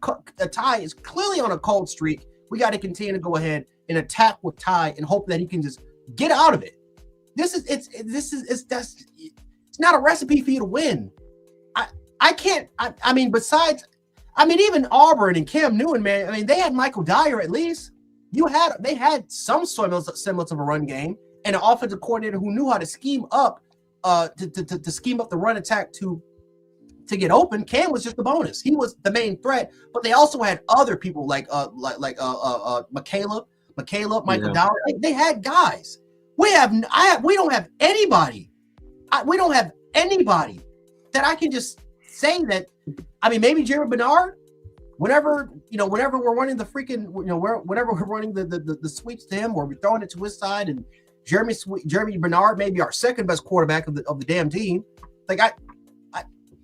Ty is clearly on a cold streak, we got to continue to go ahead and attack with Ty and hope that he can just get out of it. It's not a recipe for you to win. Even Auburn and Cam Newton, man. I mean, they had Michael Dyer at least. They had some semblance of a run game and an offensive coordinator who knew how to scheme up to scheme up the run attack to get open. Cam was just the bonus. He was the main threat, but they also had other people like Michael Dyer. They had guys. We don't have anybody. We don't have anybody that I can just say that. I mean, maybe Jeremy Bernard. Whenever we're running the freaking, whenever we're running the sweeps to him, or we're throwing it to his side, and Jeremy Bernard may be our second best quarterback of the damn team. Like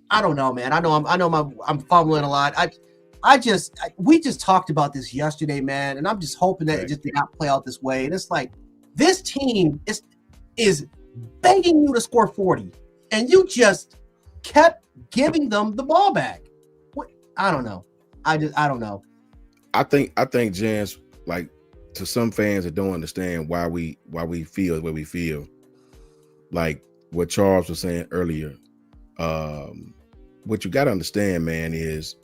I don't know, man. I'm fumbling a lot. We just talked about this yesterday, man, and I'm just hoping that it just did not play out this way. And it's like this team is begging you to score 40, and you just kept giving them the ball back. I don't know. I don't know. I think Jance, like, to some fans that don't understand why we feel the way we feel, like what Charles was saying earlier. What you got to understand, man, is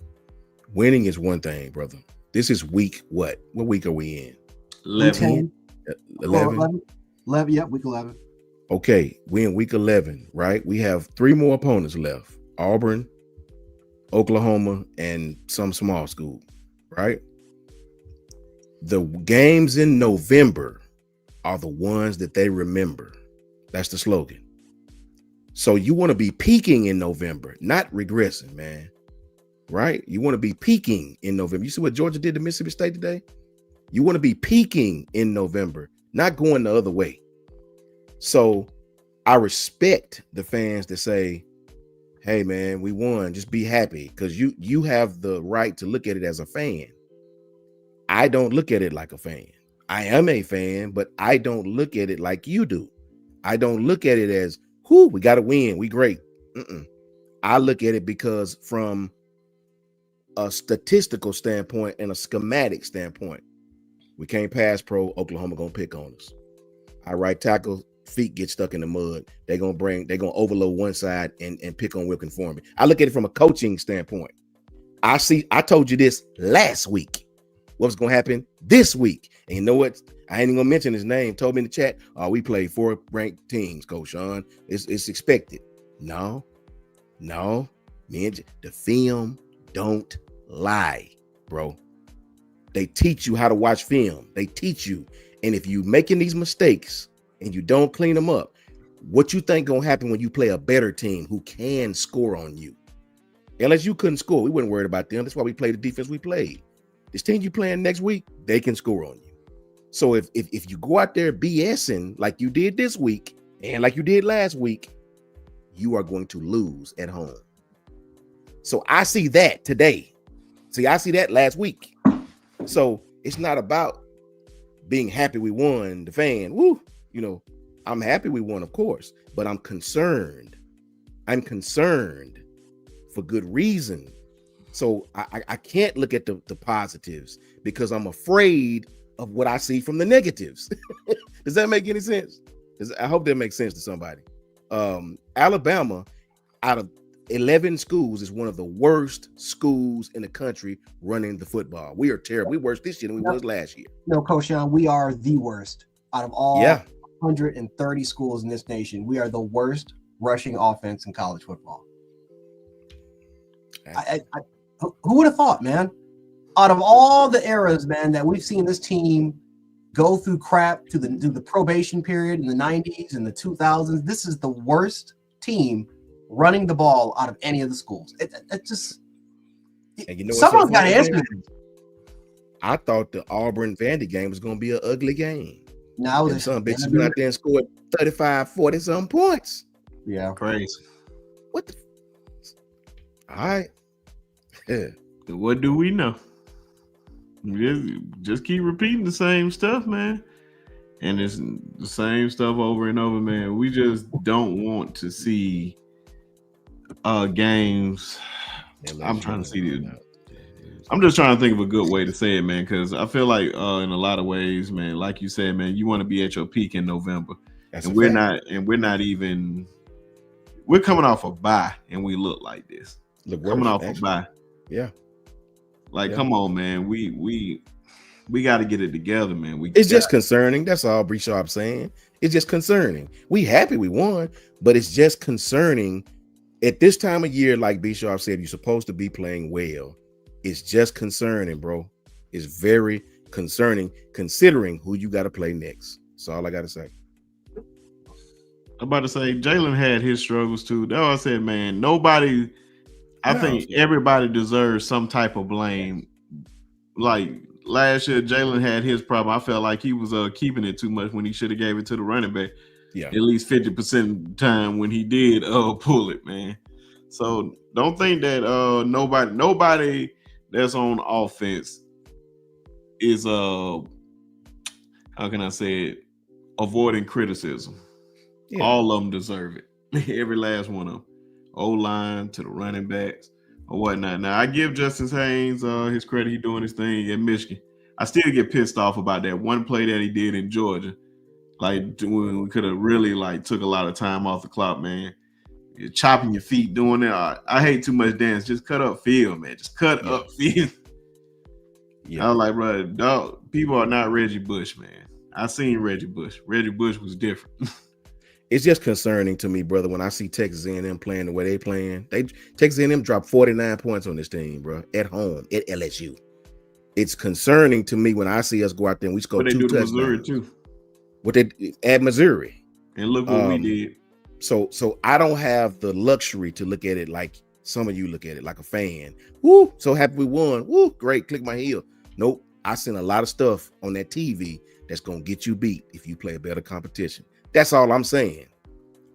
winning is one thing, brother. This is week what? What week are we in? 11. 11. Yep, week 11. Okay, we in week 11, right? We have 3 more opponents left: Auburn, Oklahoma, and some small school, right? The games in November are the ones that they remember. That's the slogan. So you want to be peaking in November, not regressing, man. Right? You want to be peaking in November. You see what Georgia did to Mississippi State today? You want to be peaking in November, not going the other way. So I respect the fans that say, hey man, we won, just be happy, because you have the right to look at it as a fan. I don't look at it like a fan. I am a fan, but I don't look at it like you do. I don't look at it as, whoo, we got to win, we great. I look at it because from a statistical standpoint and a schematic standpoint, we can't pass pro, Oklahoma gonna pick on us. Our right tackle feet get stuck in the mud. They're gonna overload one side and pick on Wilkin Formby. I look at it from a coaching standpoint. I told you this last week. What's gonna happen this week? And you know what? I ain't even gonna mention his name. Told me in the chat, we played 4 ranked teams, Coach Shawn. It's expected. No, man, the film don't lie, bro. They teach you how to watch film. They teach you. And if you making these mistakes and you don't clean them up, what you think gonna happen when you play a better team who can score on you? LSU couldn't score. We weren't worried about them. That's why we played the defense we played. This team you playing next week, they can score on you. So if you go out there BSing like you did this week and like you did last week, you are going to lose at home. So I see that today. See, I see that last week. So it's not about being happy we won, the fan. Woo, I'm happy we won, of course, but I'm concerned. I'm concerned for good reason. So I can't look at the positives because I'm afraid of what I see from the negatives. Does that make any sense? I hope that makes sense to somebody. Alabama, out of 11 schools, is one of the worst schools in the country running the football. We are terrible. We're worse this year than we was last year. No, Coach Shawn, we are the worst out of all 130 schools in this nation. We are the worst rushing offense in college football. Who would have thought, man? Out of all the eras, man, that we've seen this team go through crap through the probation period in the 90s and the 2000s, this is the worst team running the ball out of any of the schools. It just, someone's got to answer this. I thought the Auburn Vandy game was going to be an ugly game. Now some bitches went out there and scored 35, 40 some points. Yeah, crazy. What the? All right. Yeah. What do we know? Just keep repeating the same stuff, man. And it's the same stuff over and over, man. We just don't want to see games. I'm trying to see the. I'm just trying to think of a good way to say it, man, because I feel like in a lot of ways, man, like you said, man, you want to be at your peak in November. And we're not even. We're coming off a bye, and we look like this. Coming off a bye. Yeah. Come on, man. We got to get it together, man. It's just concerning. That's all Bree Sharp saying. It's just concerning. We happy we won, but it's just concerning. At this time of year, like B Sharp said, you're supposed to be playing well. It's just concerning, bro. It's very concerning considering who you got to play next. That's all I got to say. I'm about to say Jalen had his struggles too. That's what I said, man. I think everybody deserves some type of blame. Like last year, Jalen had his problem. I felt like he was keeping it too much when he should have gave it to the running back. Yeah, at least 50% of the time when he did pull it, man. So don't think that nobody that's on offense is how can I say it, avoiding criticism. Yeah. All of them deserve it. Every last one of them. O-line to the running backs or whatnot. Now I give Justice Haynes his credit. He doing his thing at Michigan. I still get pissed off about that one play that he did in Georgia. Like when we could have really took a lot of time off the clock, man. You're chopping your feet doing it. I hate too much dance. Just cut up field, man. Just cut up field. Yeah. I was like, bro, dog, people are not Reggie Bush, man. I seen Reggie Bush. Reggie Bush was different. it's just concerning to me, brother, when I see Texas A&M playing the way they playing. Texas A&M dropped 49 points on this team, bro, at home at LSU. It's concerning to me when I see us go out there and we score What they 2 do to touchdowns. Missouri too, What they at Missouri. and look what we did. So I don't have the luxury to look at it like some of you look at it, like a fan. Woo, so happy we won. Woo, great, click my heel. Nope, I seen a lot of stuff on that TV that's gonna get you beat if you play a better competition. That's all I'm saying.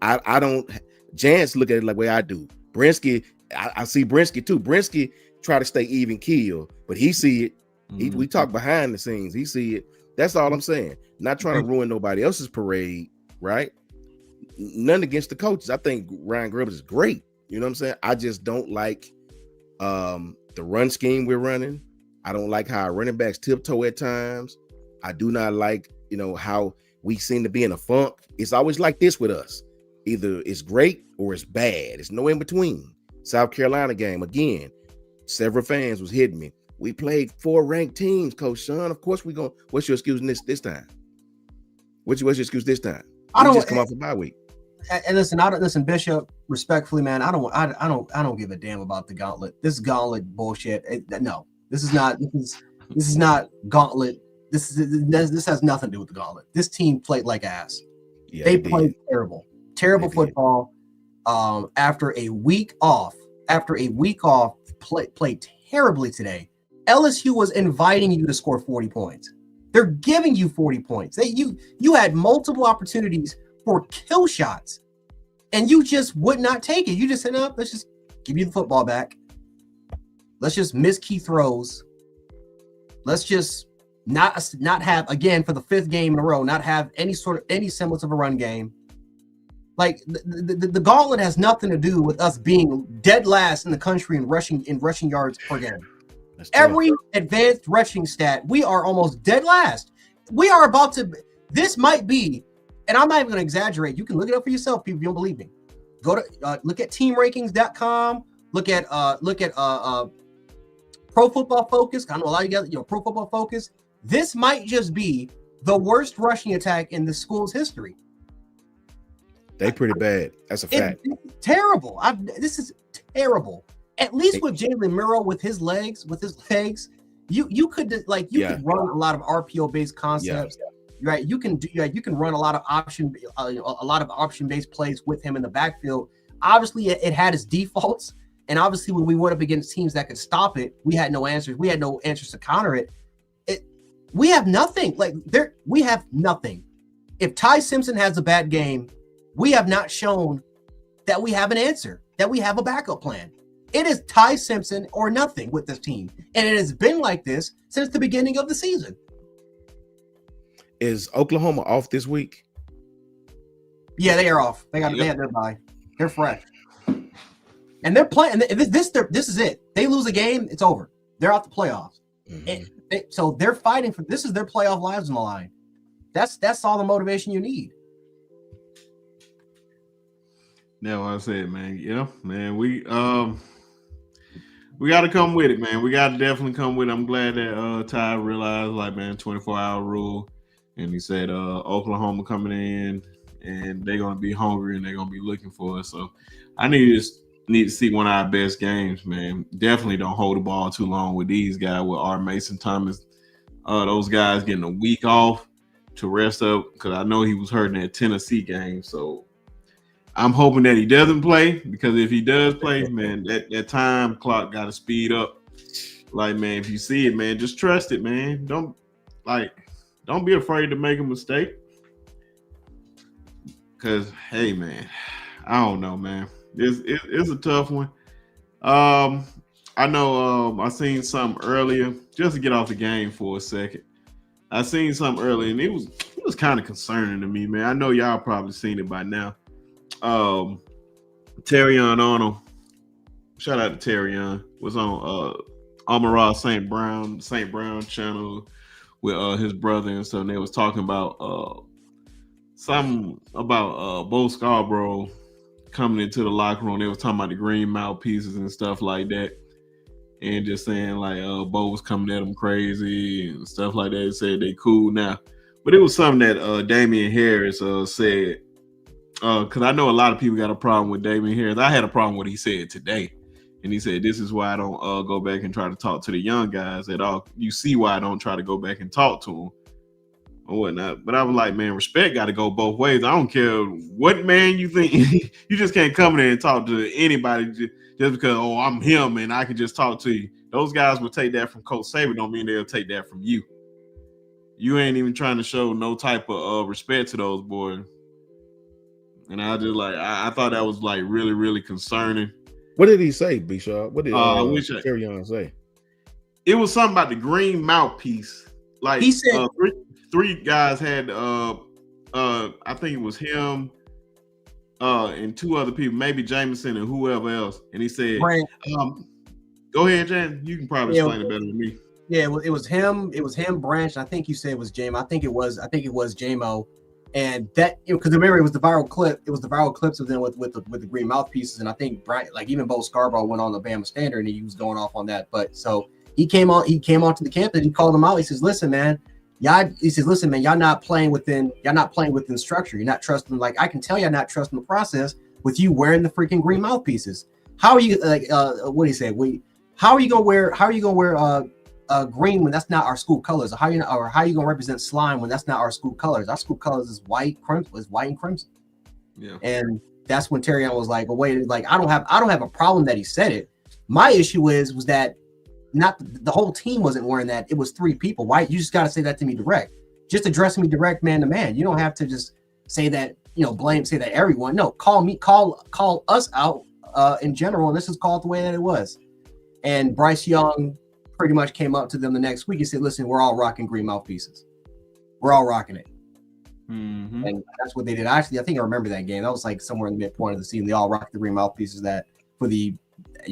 I don't. Jance look at it like the way I do. Brinsky, I see Brinsky too. Brinsky try to stay even keel, but he see it. We talk behind the scenes. He see it. That's all I'm saying. Not trying to ruin nobody else's parade, right? None against the coaches. I think Ryan Grubbs is great. You know what I'm saying? I just don't like the run scheme we're running. I don't like how our running backs tiptoe at times. I do not like, how we seem to be in a funk. It's always like this with us. Either it's great or it's bad. It's no in between. South Carolina game, again, several fans was hitting me. We played 4 ranked teams, Coach Shawn. Of course what's your excuse this time? What's your excuse this time? We just come off a bye week. And listen, Bishop, respectfully, man, I don't give a damn about the gauntlet. This gauntlet bullshit. No, this is not gauntlet. This has nothing to do with the gauntlet. This team played like ass. Yeah, they played terrible football. After a week off, played terribly today. LSU was inviting you to score 40 points. They're giving you 40 points. You had multiple opportunities for kill shots, and you just would not take it. You just said, no, let's just give you the football back. Let's just miss key throws. Let's just not have, again, for the 5th game in a row, not have any semblance of a run game. Like the gauntlet has nothing to do with us being dead last in the country in rushing yards per game. Every advanced rushing stat, we are almost dead last. We are about to. This might be, and I'm not even going to exaggerate. You can look it up for yourself, people. If you don't believe me, go to look at teamrankings.com. Look at Pro Football Focus. I know a lot of you guys, Pro Football Focus. This might just be the worst rushing attack in the school's history. They pretty bad. That's a fact. It's terrible. This is terrible. At least with Jalen Murrow with his legs, you could run a lot of RPO based concepts, right? You can run a lot of option based plays with him in the backfield. Obviously, it had its defaults, and obviously when we went up against teams that could stop it, we had no answers. We had no answers to counter it. We have nothing. We have nothing. If Ty Simpson has a bad game, we have not shown that we have an answer, that we have a backup plan. It is Ty Simpson or nothing with this team. And it has been like this since the beginning of the season. Is Oklahoma off this week? Yeah, they are off. They had their bye. They're fresh. And they're playing. This is it. They lose a game, it's over. They're out the playoffs. Mm-hmm. So they're fighting for this is their playoff lives on the line. That's all the motivation you need. That's what I said, man. Yeah, man. We got to come with it, man. We got to definitely come with it. I'm glad that Ty realized, 24-hour rule, and he said Oklahoma coming in, and they're gonna be hungry and they're gonna be looking for us. So I need to see one of our best games, man. Definitely don't hold the ball too long with these guys, with our Mason Thomas. Those guys getting a week off to rest up because I know he was hurt in that Tennessee game. So I'm hoping that he doesn't play, because if he does play, man, that time clock got to speed up. Man, if you see it, man, just trust it, man. Don't be afraid to make a mistake. Because, hey, man, I don't know, man. It's a tough one. I know I seen something earlier, just to get off the game for a second. I seen something earlier, and it was kind of concerning to me, man. I know y'all probably seen it by now. Terrion Arnold, shout out to Terrion, was on Amara St. Brown channel with his brother and stuff, and they was talking about something about Bo Scarborough coming into the locker room. They was talking about the green mouthpieces and stuff like that, and just saying Bo was coming at them crazy and stuff like that. They said they cool now, but it was something that Damian Harris said because I know a lot of people got a problem with Damian Harris. I had a problem with what he said today. And he said, this is why I don't go back and try to talk to the young guys at all. You see why I don't try to go back and talk to them or whatnot. But I was like, man, respect got to go both ways. I don't care what man you think. You just can't come in there and talk to anybody just because, oh, I'm him and I can just talk to you. Those guys will take that from Coach Saban. Don't mean they'll take that from you. You ain't even trying to show no type of respect to those boys. And I just like, I thought that was like really, really concerning. What did he say, B-Shaw? What did Terrion say? It was something about the green mouthpiece. Like he said, three guys had I think it was him and two other people, maybe Jameson and whoever else. And he said, go ahead, Jan. You can probably explain it better than me. Yeah, it was him. It was him, Branch. I think you said it was Jamo. I think it was Jamo. And that, because remember, it was the viral clip. It was the viral clips of them with the green mouthpieces. And I think Bryant, like even Bo Scarborough went on the Bama Standard and he was going off on that. But so he came onto the campus. He called them out. He says, "Listen, man, y'all not playing within structure. You're not trusting. Like I can tell you're not trusting the process with you wearing the freaking green mouthpieces. How are you like? What do you say? How are you gonna wear green when that's not our school colors? Or how you gonna represent slime when that's not our school colors? Our school colors is white and crimson. Yeah. And that's when Terrion was like, "Oh wait, like I don't have a problem that he said it. My issue was that not the whole team wasn't wearing that. It was three people. Why? You just got to say that to me direct. Just address me direct, man to man. You don't have to just say that, say that everyone. No, call us out in general, and this is called the way that it was." And Bryce Young pretty much came up to them the next week and said, "Listen, we're all rocking green mouthpieces. We're all rocking it." Mm-hmm. And that's what they did. Actually, I think I remember that game. That was like somewhere in the midpoint of the season. They all rocked the green mouthpieces that for the,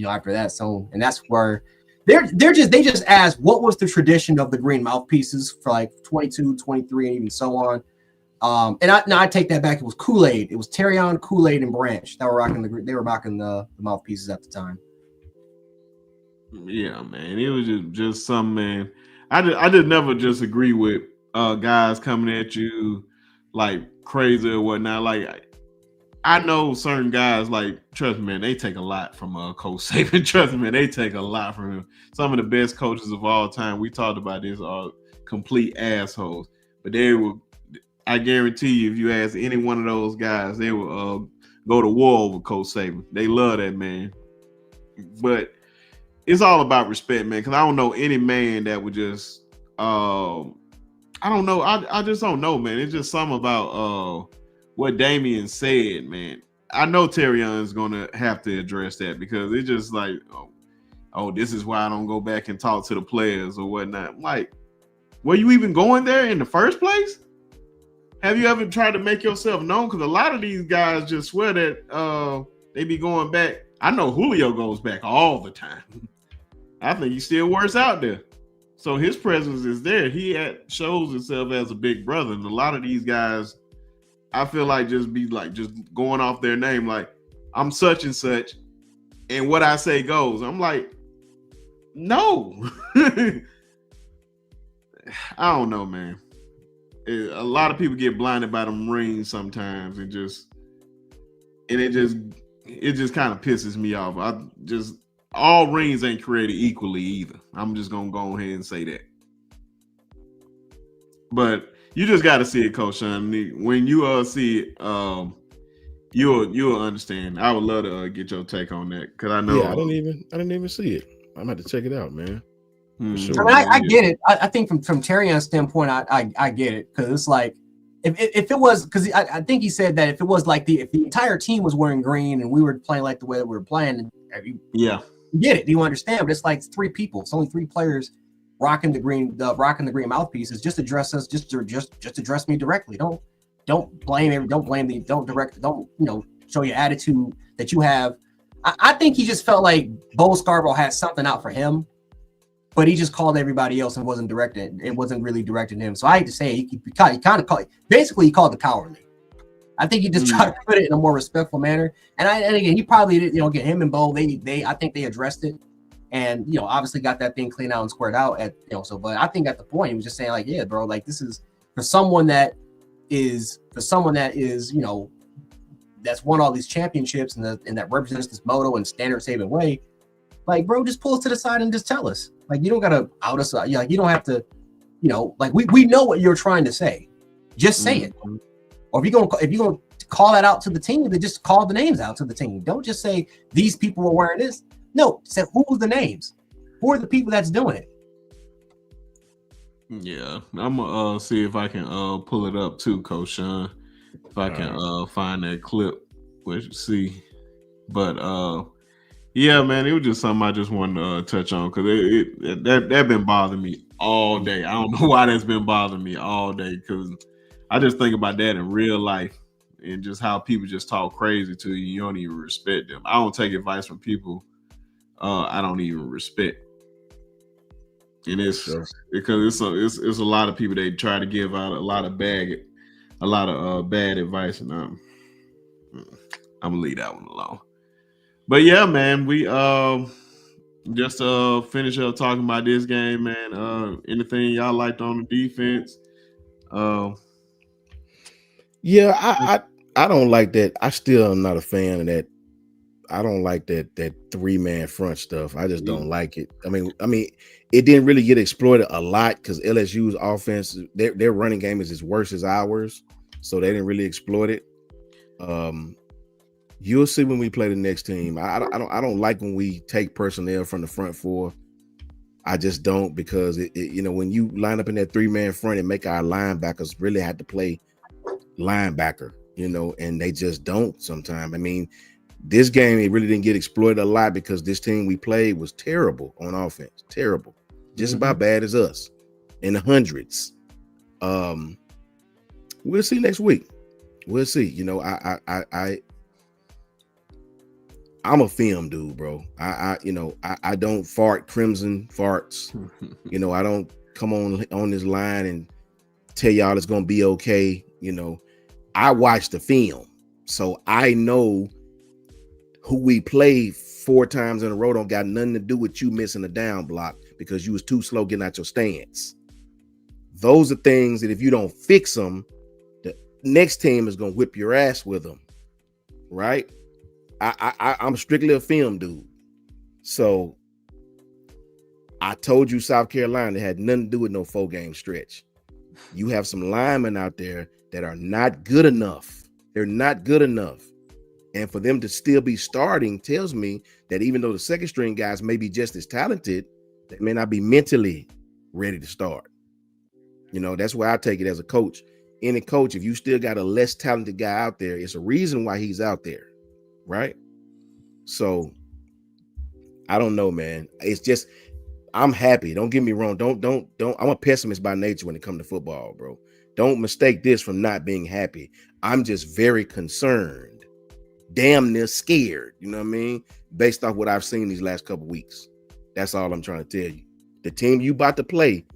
after that. So, and that's where they just asked what was the tradition of the green mouthpieces for like 22, 23, and even so on. And I take that back. It was Kool-Aid. It was Terrion, Kool-Aid, and Branch that were rocking the mouthpieces at the time. Yeah, man, it was just something, man. I just never just agree with guys coming at you like crazy or whatnot. Like I know certain guys, like trust me, man, they take a lot from Coach Saban. Trust me, man, they take a lot from him. Some of the best coaches of all time, we talked about this, are complete assholes. But they will, I guarantee you, if you ask any one of those guys, they will go to war over Coach Saban. They love that man. But it's all about respect, man, because I don't know any man that would just I don't know. I just don't know, man. It's just something about what Damian said, man. I know Terrion's gonna have to address that because it's just like, oh, this is why I don't go back and talk to the players or whatnot. Like, were you even going there in the first place? Have you ever tried to make yourself known? Because a lot of these guys just swear that they be going back. I know Julio goes back all the time. I think he still works out there. So his presence is there. He shows himself as a big brother. And a lot of these guys, I feel like just going off their name, like, I'm such and such, and what I say goes. I'm like, no. I don't know, man. A lot of people get blinded by them rings sometimes, and it just kind of pisses me off. All rings ain't created equally either. I'm just gonna go ahead and say that. But you just got to see it, Coach Shawn. When you see it, you'll understand. I would love to get your take on that because I know. Yeah, I didn't even see it. I'm gonna have to check it out, man. Sure. I get it. I think from Terrion's standpoint, I get it because it's like if it was because I think he said that if it was like if the entire team was wearing green and we were playing like the way that we were playing, yeah. You get it. Do you understand? But it's like three people. It's only three players rocking the green mouthpieces. Just address us. Just address me directly. Don't blame show your attitude that you have. I think he just felt like Bo Scarborough had something out for him, but he just called everybody else and wasn't directed. It wasn't really directing him. So I hate to say he kind of called. Basically, he called the cowardly. I think he just tried to put it in a more respectful manner. And again, he probably did, get him and Bo, I think they addressed it and, obviously got that thing cleaned out and squared out but I think at the point he was just saying like, yeah, bro, like this is for someone that is, that's won all these championships and that represents this motto and standard saving way. Like, bro, just pull us to the side and just tell us. Like, you don't gotta out us. Like, you don't have to, like we know what you're trying to say. Just say it. Or if you're gonna call that out to the team, then just call the names out to the team. Don't just say these people are wearing this. No, say who's the names. Who are the people that's doing it? Yeah, I'm gonna see if I can pull it up too, Coach Shawn. If I can find that clip, let's see. But yeah, man, it was just something I just wanted to touch on because that been bothering me all day. I don't know why that's been bothering me all day because I just think about that in real life and just how people just talk crazy to you. You don't even respect them. I don't take advice from people I don't even respect. And it's because it's a lot of people they try to give out a lot of bad advice, and I'm gonna leave that one alone. But yeah, man, we just finish up talking about this game, man. Anything y'all liked on the defense? Yeah, I don't like that. I still am not a fan of that. I don't like that 3-man front stuff. I just don't like it. I mean, it didn't really get exploited a lot because LSU's offense, their running game is as worse as ours, so they didn't really exploit it. You'll see when we play the next team. I don't like when we take personnel from the front four. I just don't because when you line up in that 3-man front and make our linebackers really have to play linebacker, and they just don't sometimes. I mean, this game, it really didn't get exploited a lot because this team we played was terrible on offense. Terrible. Just about bad as us in the hundreds. We'll see next week. We'll see. I'm a film dude, bro. I don't fart crimson farts. I don't come on this line and tell y'all it's gonna be okay. I watch the film, so I know who we played 4 times in a row don't got nothing to do with you missing a down block because you was too slow getting out your stance. Those are things that if you don't fix them, the next team is gonna whip your ass with them, right? I'm strictly a film dude. So I told you South Carolina had nothing to do with no 4-game stretch. You have some linemen out there that are not good enough. They're not good enough. And for them to still be starting tells me that even though the second string guys may be just as talented, they may not be mentally ready to start. That's why I take it as a coach. Any coach, if you still got a less talented guy out there, it's a reason why he's out there, right? So I don't know, man. It's just I'm happy. Don't get me wrong. Don't. I'm a pessimist by nature when it comes to football, bro. Don't mistake this from not being happy. I'm just very concerned. Damn near scared, you know what I mean? Based off what I've seen these last couple weeks. That's all I'm trying to tell you. The team you about to play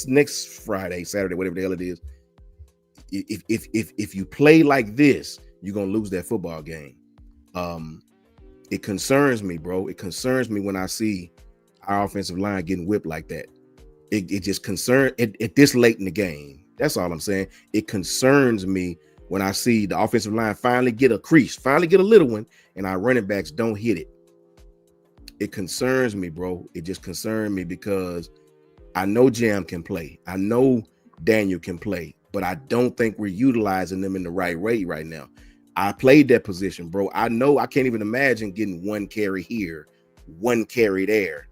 next Friday, Saturday, whatever the hell it is, if you play like this, you're gonna lose that football game. It concerns me, bro. It concerns me when I see our offensive line getting whipped like that. It just concerns at this late in the game. That's all I'm saying. It concerns me when I see the offensive line finally get a crease, finally get a little one, and our running backs don't hit it. It concerns me, bro. It just concerns me because I know Jam can play. I know Daniel can play, but I don't think we're utilizing them in the right way right now. I played that position, bro. I know I can't even imagine getting 1 carry here, 1 carry there.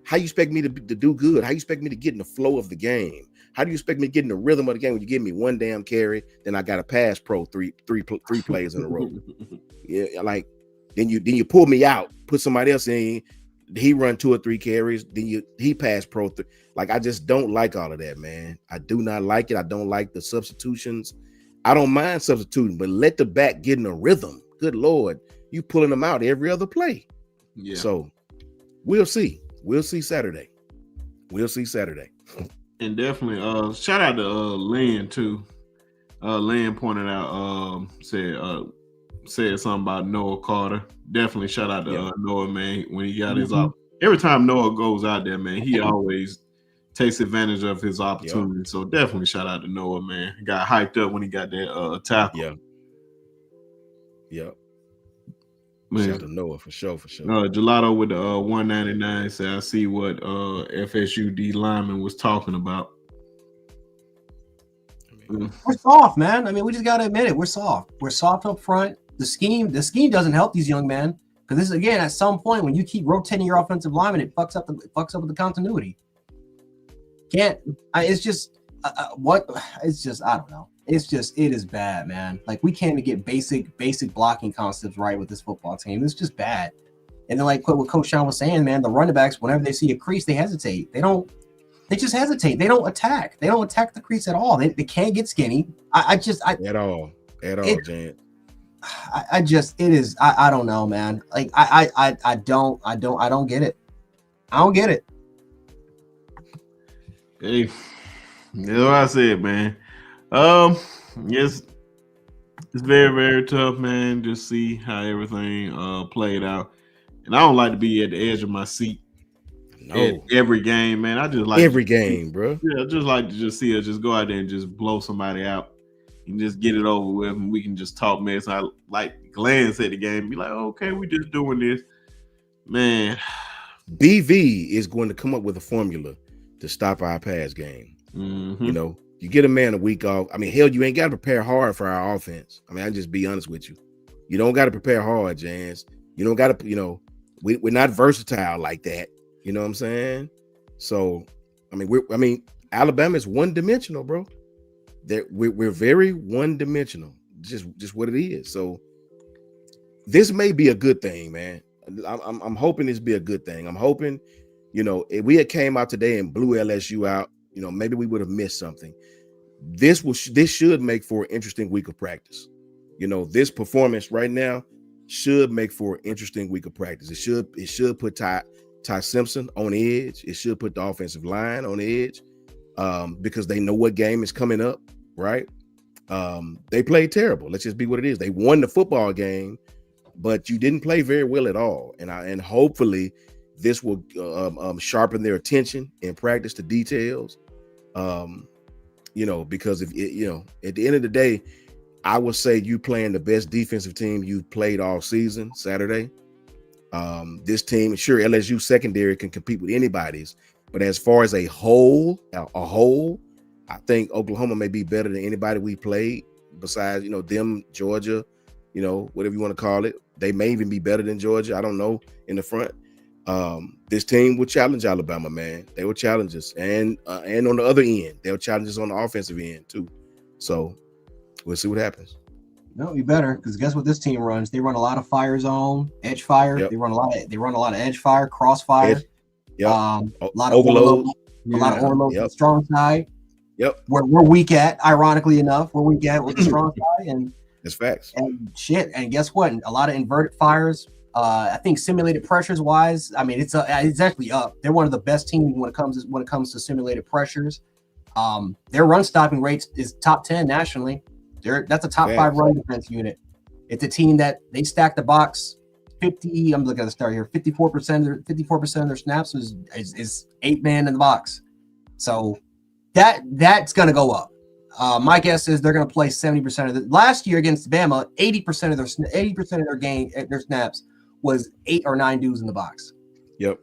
How you expect me to do good? How you expect me to get in the flow of the game? How do you expect me to get in the rhythm of the game when you give me 1 damn carry, then I got to pass pro three plays in a row? Yeah, like then you pull me out, put somebody else in. He run 2 or 3 carries, then he pass pro 3. Like I just don't like all of that, man. I do not like it. I don't like the substitutions. I don't mind substituting, but let the back get in a rhythm. Good Lord, you pulling them out every other play. Yeah. So we'll see. We'll see Saturday. And definitely shout out to Lynn too. Lynn pointed out said something about Noah Carter. Definitely shout out to Noah, man, when he got his every time Noah goes out there, man, he always takes advantage of his opportunity. So definitely shout out to Noah, man. He got hyped up when he got that tackle. Yeah. Yep. Man, Shout out to Noah for sure. Gelato with the 199 said, I see what FSU D lineman was talking about. We're soft, man. I mean, we just got to admit it. We're soft. We're soft up front. The scheme doesn't help these young men, because this is, again, at some point when you keep rotating your offensive lineman, it fucks up with the continuity. It's just I don't know. It is bad, man. Like, we can't even get basic blocking concepts right with this football team. It's just bad. And then, like what Coach Shawn was saying, man, the running backs, whenever they see a crease, they hesitate. They just hesitate. They don't attack. They don't attack the crease at all. They can't get skinny. At all, Jan. I don't know, man. Like, I don't get it. I don't get it. Hey, that's what I said, man. Yes, it's very, very tough, man. Just see how everything played out. And I don't like to be at the edge of my seat at every game, man. I just like every game, bro. Yeah, just like to just see us just go out there and just blow somebody out and just get it over with, and we can just talk mess. I like glance at the game and be like, okay, we just doing this, man. BV is going to come up with a formula to stop our pass game. Mm-hmm. You know, you get a man a week off. I mean, hell, you ain't got to prepare hard for our offense. I mean, I just be honest with you. You don't got to prepare hard, Jance. You don't got to, we're not versatile like that. You know what I'm saying? So, I mean, Alabama is one-dimensional, bro. We're very one-dimensional. Just what it is. So, this may be a good thing, man. I'm hoping this be a good thing. I'm hoping, if we had came out today and blew LSU out, maybe we would have missed something. This should make for an interesting week of practice. This performance right now should make for an interesting week of practice. It should put Ty Simpson on edge. It should put the offensive line on edge, because they know what game is coming up, right? They played terrible. Let's just be what it is. They won the football game, but you didn't play very well at all. And hopefully this will sharpen their attention and practice the details. Because if at the end of the day, I would say you playing the best defensive team you've played all season Saturday. This team, sure, LSU secondary can compete with anybody's, but as far as a whole, I think Oklahoma may be better than anybody we played besides, them, Georgia, whatever you want to call it. They may even be better than Georgia. I don't know in the front. This team will challenge Alabama, man. They will challenge us. And on the other end, they'll challenge us on the offensive end too. So we'll see what happens. No, you better, because guess what this team runs? They run a lot of fire zone, edge fire. Yep. They run a lot of edge fire, crossfire. Yep. A lot of overload. A lot of overload to the strong side. Yep. Where we're weak at, ironically enough, with the strong side, and it's facts. And shit. And guess what? A lot of inverted fires. I think simulated pressures wise, I mean, it's actually up. They're one of the best teams when it comes to simulated pressures. Their run stopping rates is top 10 nationally. That's a top 5 run defense unit. It's a team that they stack the box 50. I'm looking at the start here. 54% of their snaps is 8-man in the box. So that's gonna go up. My guess is they're gonna play 70% of the last year against Bama. 80% of their snaps was 8 or 9 dudes in the box. Yep.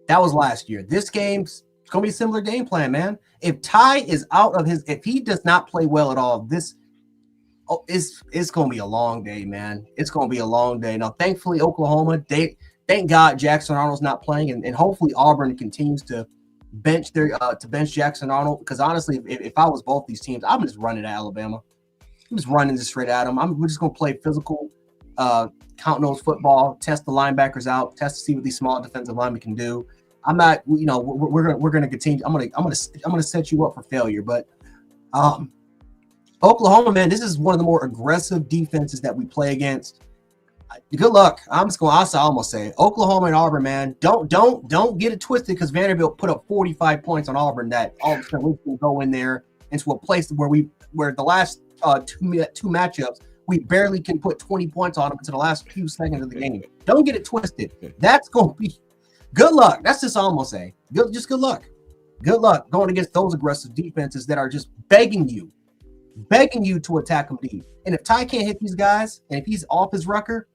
That was last year. This game's gonna be a similar game plan, man. If Ty is if he does not play well at all, it's gonna be a long day, man. It's gonna be a long day. Now, thankfully, Oklahoma, thank God Jackson Arnold's not playing, and hopefully Auburn continues to bench Jackson Arnold. Because honestly, if I was both these teams, I'm just running at Alabama. I'm just running this straight at them. We're just gonna play physical, count nose football, test the linebackers out, test to see what these small defensive linemen can do. I'm not, we're gonna continue. I'm gonna set you up for failure, but Oklahoma, man, this is one of the more aggressive defenses that we play against. Good luck. I'll almost say Oklahoma and Auburn, man. Don't get it twisted, because Vanderbilt put up 45 points on Auburn. That all of a sudden we can go in there into a place where the last two matchups we barely can put 20 points on them until the last few seconds of the game. Don't get it twisted. That's going to be good luck. That's just all I'm gonna say. Just good luck. Good luck going against those aggressive defenses that are just begging you begging you to attack him deep. And if Ty can't hit these guys, and if he's off his rucker,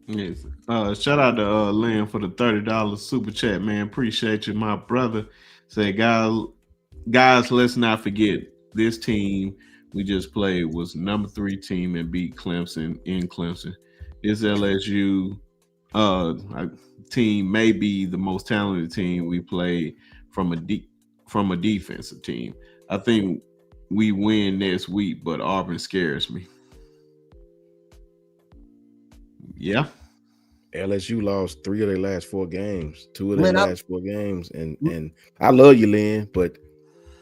yes. Shout out to Lynn for the $30 super chat, man. Appreciate you, my brother. Say, guys, let's not forget this team we just played was number 3 team and beat Clemson in Clemson. This LSU team may be the most talented team we played from a defensive team. I think we win next week, but Auburn scares me. Yeah. LSU lost 3 of their last 4 games, 2 of their last 4 games, and I love you, Lynn, but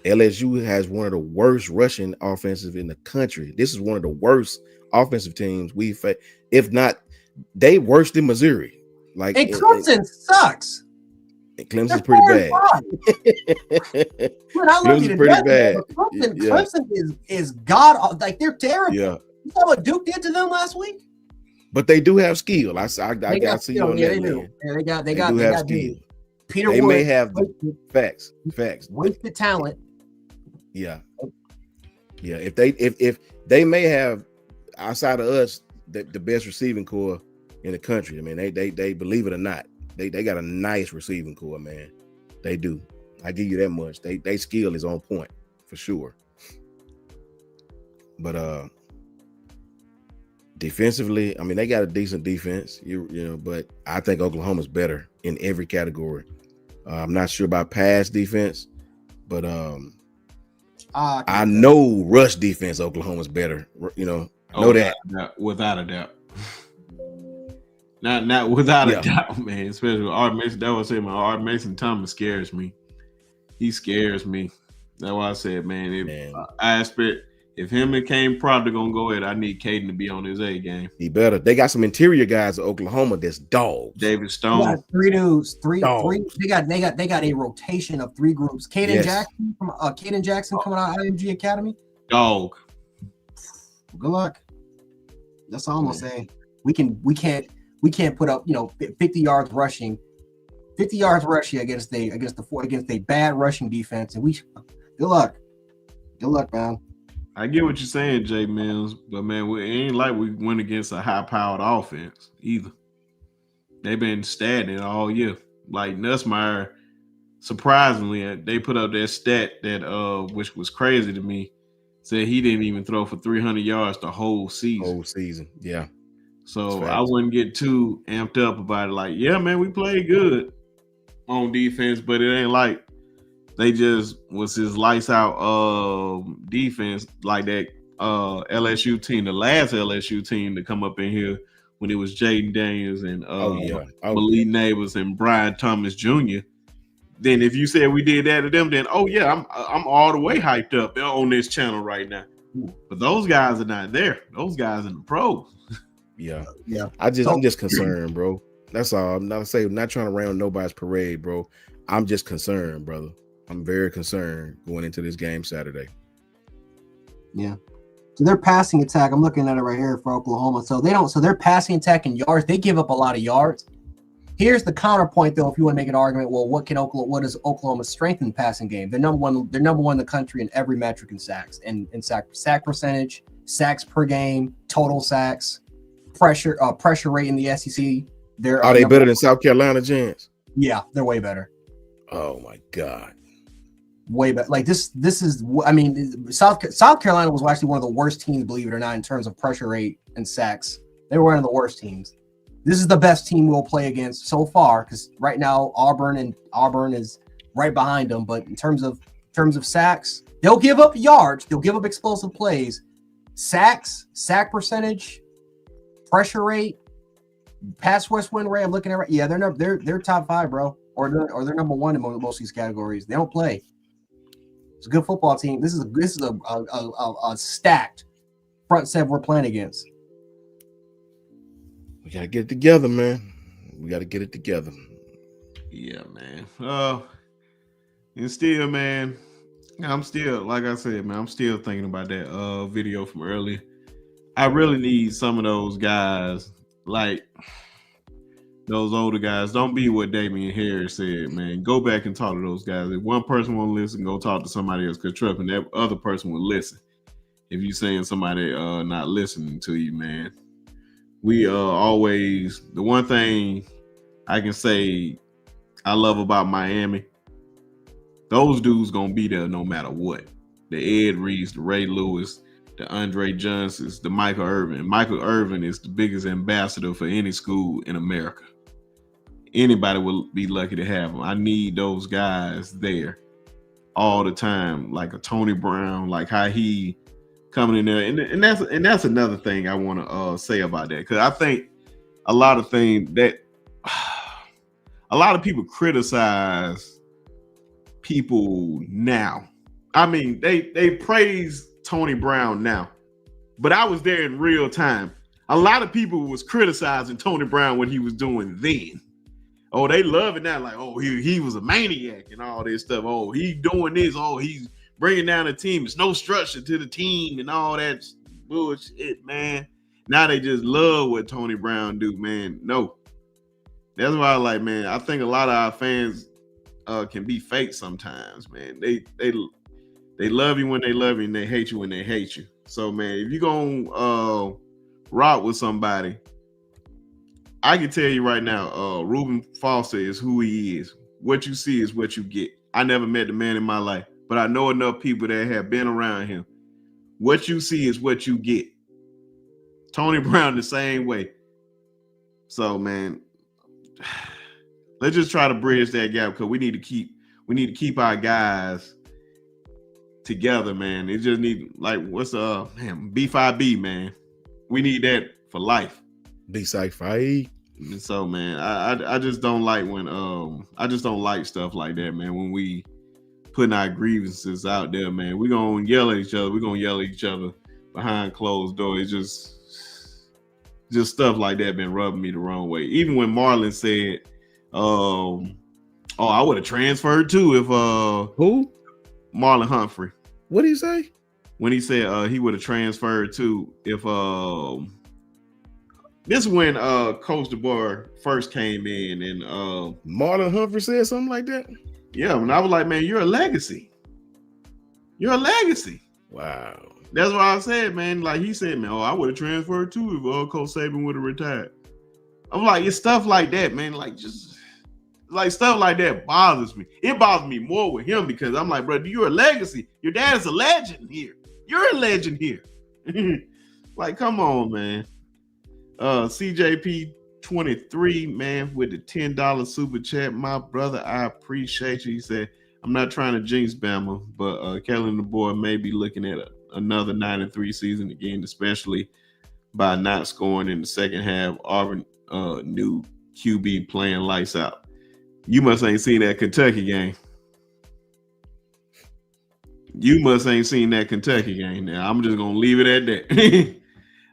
LSU has one of the worst rushing offensive in the country. This is one of the worst offensive teams we've faced. If not, they worse than Missouri. Like, and Clemson sucks. Clemson's pretty bad. Clemson's pretty bad. Clemson is god, like they're terrible. Yeah. You saw what Duke did to them last week? But they do have skill. I see you on that. They do. Yeah, they got skill. Peter they Wood, may have facts. Wasted talent. Yeah. If they may have, outside of us, the best receiving core in the country. I mean, they believe it or not, they got a nice receiving core, man. They do. I give you that much. They skill is on point for sure. But defensively, I mean, they got a decent defense, you know, but I think Oklahoma's better in every category. I'm not sure about pass defense, but I know rush defense, Oklahoma's better. You know, that without a doubt. Not without a doubt, man. Especially with Art Mason. That was saying, Art Mason Thomas scares me. He scares me. That's why I said, man, I expect if him and Kane Proctor gonna go ahead, I need Caden to be on his A game. He better. They got some interior guys at Oklahoma that's dogs. David Stone. Got 3 dudes, three. They got a rotation of 3 groups. Caden Jackson coming out of IMG Academy. Dog. Good luck. That's all I'm gonna say. We can't put up 50 yards rushing against a bad rushing defense, and good luck, man. I get what you're saying, Jay Mills, but man, it ain't like we went against a high-powered offense either. They've been stagnant all year. Like Nussmeier, surprisingly, they put up that stat that which was crazy to me. Said he didn't even throw for 300 yards the whole season. Yeah. So I wouldn't get too amped up about it. Like, yeah, man, we played good on defense, but it ain't like they just was his lights out defense like that LSU team, the last LSU team to come up in here when it was Jaden Daniels and Malik Neighbors and Brian Thomas Jr. Then if you said we did that to them, then I'm all the way hyped up on this channel right now. But those guys are not there. Those guys in the pros. Yeah. I'm just concerned, bro. That's all. I'm not trying to round nobody's parade, bro. I'm just concerned, brother. I'm very concerned going into this game Saturday. Yeah. So their passing attack, I'm looking at it right here for Oklahoma. So their passing attack in yards, they give up a lot of yards. Here's the counterpoint, though, if you want to make an argument, well, what is Oklahoma's strength in the passing game? They're number one in the country in every metric in sacks, and sack percentage, sacks per game, total sacks, pressure rate in the SEC. Are they better than South Carolina, Jance? Yeah, they're way better. Oh my God. Way better. Like this is, I mean, South Carolina was actually one of the worst teams, believe it or not, in terms of pressure rate and sacks. They were one of the worst teams. This is the best team we'll play against so far, because right now Auburn is right behind them. But in terms of sacks, they'll give up yards, they'll give up explosive plays, sacks, sack percentage, pressure rate, pass rush win rate. I'm looking at they're top 5, bro, or they're number 1 in most of these categories. They don't play. It's a good football team. This is a stacked front seven we're playing against. We gotta get it together, man. We gotta get it together. Yeah, man. And still, man, I'm still, like I said, man, I'm still thinking about that video from earlier. I really need some of those guys. Like, Those older guys, don't be what Damian Harris said, man. Go back and talk to those guys. If one person won't listen, go talk to somebody else. Because trust me, that other person will listen. If you saying somebody not listening to you, man. We always, the one thing I can say I love about Miami, those dudes gonna be there no matter what. The Ed Reeds, the Ray Lewis, the Andre Johnsons, the Michael Irvin. Michael Irvin is the biggest ambassador for any school in America. Anybody will be lucky to have him. I need those guys there all the time, like a Tony Brown, like how he coming in there, and that's another thing I want to say about that, because I think a lot of things that a lot of people criticize people now. I mean, they praise Tony Brown now, but I was there in real time. A lot of people was criticizing Tony Brown what he was doing then. Oh, they love it now. Like, oh, he was a maniac and all this stuff. Oh, he doing this. Oh, he's bringing down the team. There's no structure to the team and all that bullshit, man. Now they just love what Tony Brown do, man. No. That's why I like, man, I think a lot of our fans can be fake sometimes, man. They love you when they love you and they hate you when they hate you. So, man, if you're going to rock with somebody, I can tell you right now, Reuben Foster is who he is. What you see is what you get. I never met the man in my life, but I know enough people that have been around him. What you see is what you get. Tony Brown the same way. So, man, let's just try to bridge that gap, because we need to keep our guys together, man. It just need, like, what's B5B, man. We need that for life. B-Side fight. So, man, I just don't like when I just don't like stuff like that, man. When we putting our grievances out there, man, we're gonna yell at each other. We're gonna yell at each other behind closed doors. It's just stuff like that been rubbing me the wrong way. Even when Marlon said, I would have transferred too if who? Marlon Humphrey. What did he say? When he said he would have transferred too if this is when Coach DeBoer first came in, and Marlon Humphrey said something like that. Yeah, and I was like, man, you're a legacy. You're a legacy. Wow. That's what I said, man. Like he said, man, I would have transferred too if Coach Saban would have retired. I'm like, it's stuff like that, man. Like, just like stuff like that bothers me. It bothers me more with him, because I'm like, bro, you're a legacy. Your dad is a legend here. You're a legend here. Like, come on, man. CJP 23, man, with the $10 super chat. My brother, I appreciate you. He said, I'm not trying to jinx Bama, but Kelly and the boy may be looking at another 9-3 season again, especially by not scoring in the second half. Auburn new QB playing lights out. You must ain't seen that Kentucky game. You must ain't seen that Kentucky game. Now, I'm just going to leave it at that.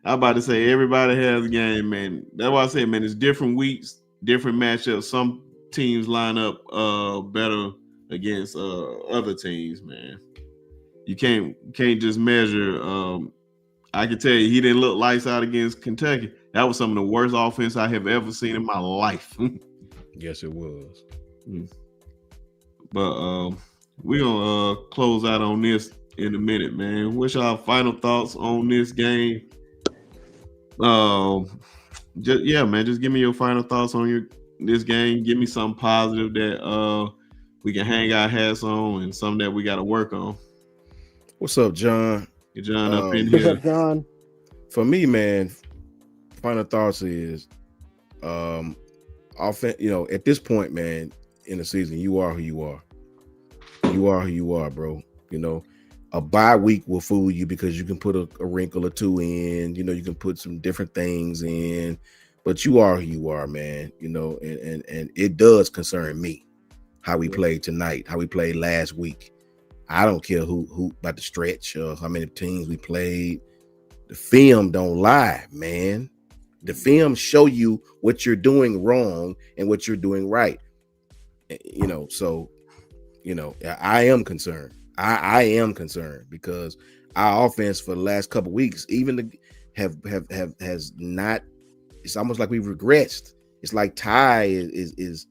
I'm about to say everybody has a game, man. That's why I say, man, it's different weeks, different matchups. Some teams line up better against other teams, man. You can't just measure. I can tell you, he didn't look lights out against Kentucky. That was some of the worst offense I have ever seen in my life. Yes, it was. But we're gonna close out on this in a minute, man. What's our final thoughts on this game? Just give me your final thoughts on this game. Give me something positive that we can hang our hats on, and something that we got to work on. What's up, John? Get John up in What's here. up, John? For me, man, final thoughts is offense, at this point, man, in the season, you are who you are. You are who you are, bro. A bye week will fool you because you can put a wrinkle or two in, you can put some different things in, but you are who you are, man, and it does concern me how we played tonight, how we played last week. I don't care who about the stretch or how many teams we played. The film don't lie, man. The film show you what you're doing wrong and what you're doing right. So, I am concerned. I am concerned because our offense for the last couple of weeks, even has not. It's almost like we've regressed. It's like Ty is,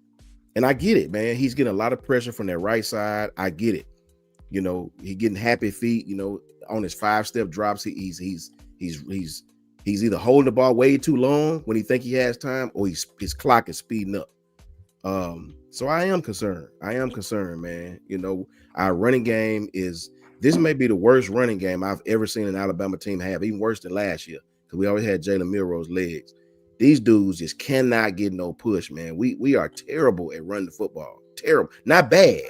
and I get it, man. He's getting a lot of pressure from that right side. I get it. You know, he getting happy feet. You know, on his 5-step drops, he's either holding the ball way too long when he think he has time, or his clock is speeding up. So I am concerned. Man. You know, our running game this may be the worst running game I've ever seen an Alabama team have, even worse than last year, because we always had Jalen Milroe's legs. These dudes just cannot get no push, man. We are terrible at running the football. Terrible. Not bad.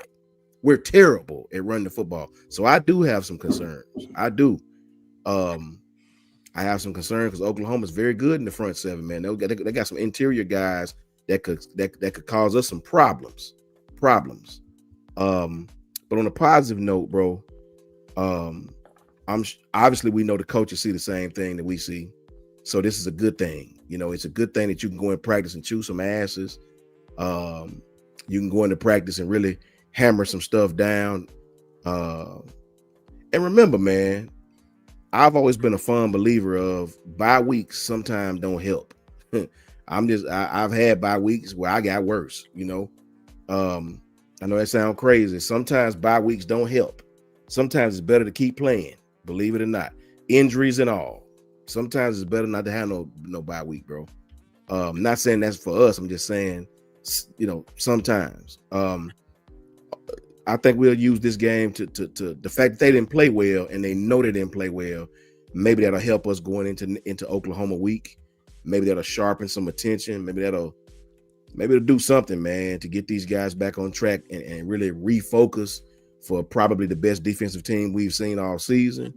We're terrible at running the football. So I do have some concerns. I do. I have some concerns because Oklahoma's very good in the front seven, man. They got some interior guys that could cause us some problems. But on a positive note, bro, obviously we know the coaches see the same thing that we see. So this is a good thing. You know, it's a good thing that you can go in practice and chew some asses. You can go into practice and really hammer some stuff down. And remember, man, I've always been a firm believer of bye weeks sometimes don't help. I've had bye weeks where I got worse, you know. I know that sounds crazy. Sometimes bye weeks don't help. Sometimes it's better to keep playing, believe it or not. Injuries and all. Sometimes it's better not to have no bye week, bro. I'm not saying that's for us. I'm just saying, you know, sometimes. I think we'll use this game to the fact that they didn't play well and they know they didn't play well. Maybe that'll help us going into Oklahoma week. Maybe that'll sharpen some attention. Maybe it'll do something, man, to get these guys back on track and really refocus for probably the best defensive team we've seen all season.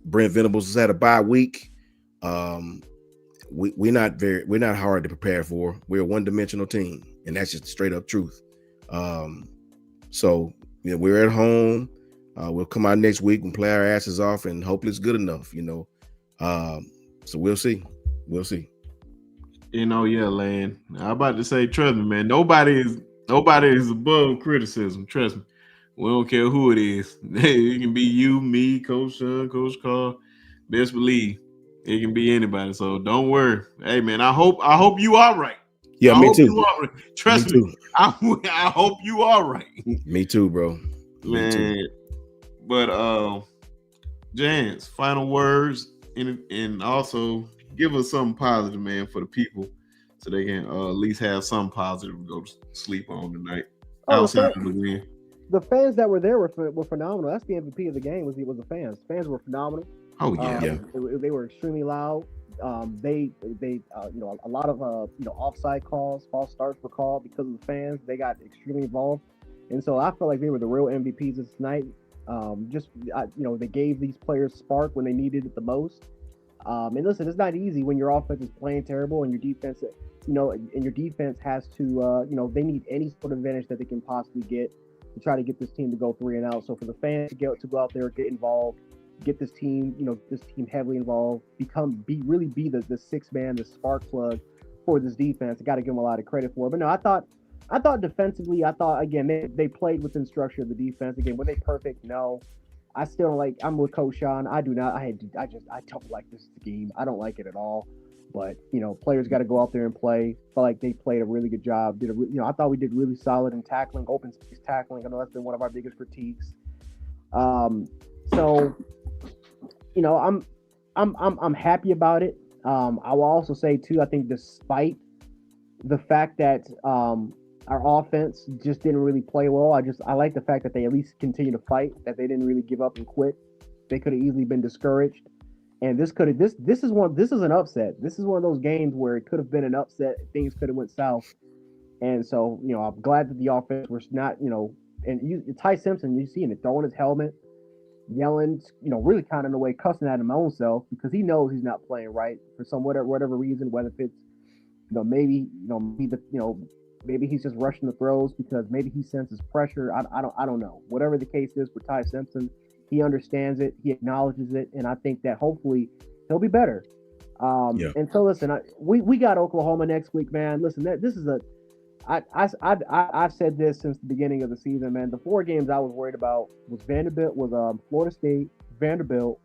Brent Venables has had a bye week. We're not hard to prepare for. We're a one-dimensional team, and that's just the straight up truth. So you know, we're at home. We'll come out next week and play our asses off, and hopefully it's good enough, you know. So we'll see. You know, yeah, Lan. I'm about to say, trust me, man. Nobody is above criticism. Trust me. We don't care who it is. It can be you, me, Coach Shawn, Coach Karl. Best believe it can be anybody. So don't worry. Hey, man. I hope you are right. Yeah, me too. You are right. Trust me. I hope you are right. Me too, bro. Man. Me too. But Jance, final words, and also give us something positive, man, for the people, so they can at least have something positive to go to sleep on tonight. Outside of the win. The fans that were there were phenomenal. That's the MVP of the game. Was the fans? Fans were phenomenal. Oh yeah, they were extremely loud. They you know, a lot of you know, offside calls, false starts were called because of the fans. They got extremely involved, and so I feel like they were the real MVPs this night. You know, they gave these players spark when they needed it the most. And listen, it's not easy when your offense is playing terrible and your defense, you know, and your defense has to, you know, they need any sort of advantage that they can possibly get to try to get this team to go 3-0. So for the fans to go out there, get involved, get this team, you know, this team heavily involved, really be the sixth man, the spark plug for this defense. I got to give them a lot of credit for it. But no, I thought defensively, again, they played within structure of the defense. Again, were they perfect? No. I still don't like. I'm with Coach Shawn. I do not. I don't like this scheme. I don't like it at all. But you know, players got to go out there and play. Felt like they played a really good job. I thought we did really solid in tackling, open space tackling. I know that's been one of our biggest critiques. So, you know, I'm happy about it. I will also say too, I think despite the fact that our offense just didn't really play well, I like the fact that they at least continue to fight, that they didn't really give up and quit. They could have easily been discouraged. And this is an upset. This is one of those games where it could have been an upset. Things could have went south. And so, you know, I'm glad that the offense was not, you know, and Ty Simpson, you see him throwing his helmet, yelling, you know, really kind of in a way cussing at his own self because he knows he's not playing right for some whatever reason, whether it's, you know, maybe he's just rushing the throws because maybe he senses pressure. I don't know. Whatever the case is for Ty Simpson, he understands it, he acknowledges it, and I think that hopefully he'll be better. And so listen, we got Oklahoma next week, man. Listen, this is I've said this since the beginning of the season, man. The 4 games I was worried about was Florida State, Vanderbilt,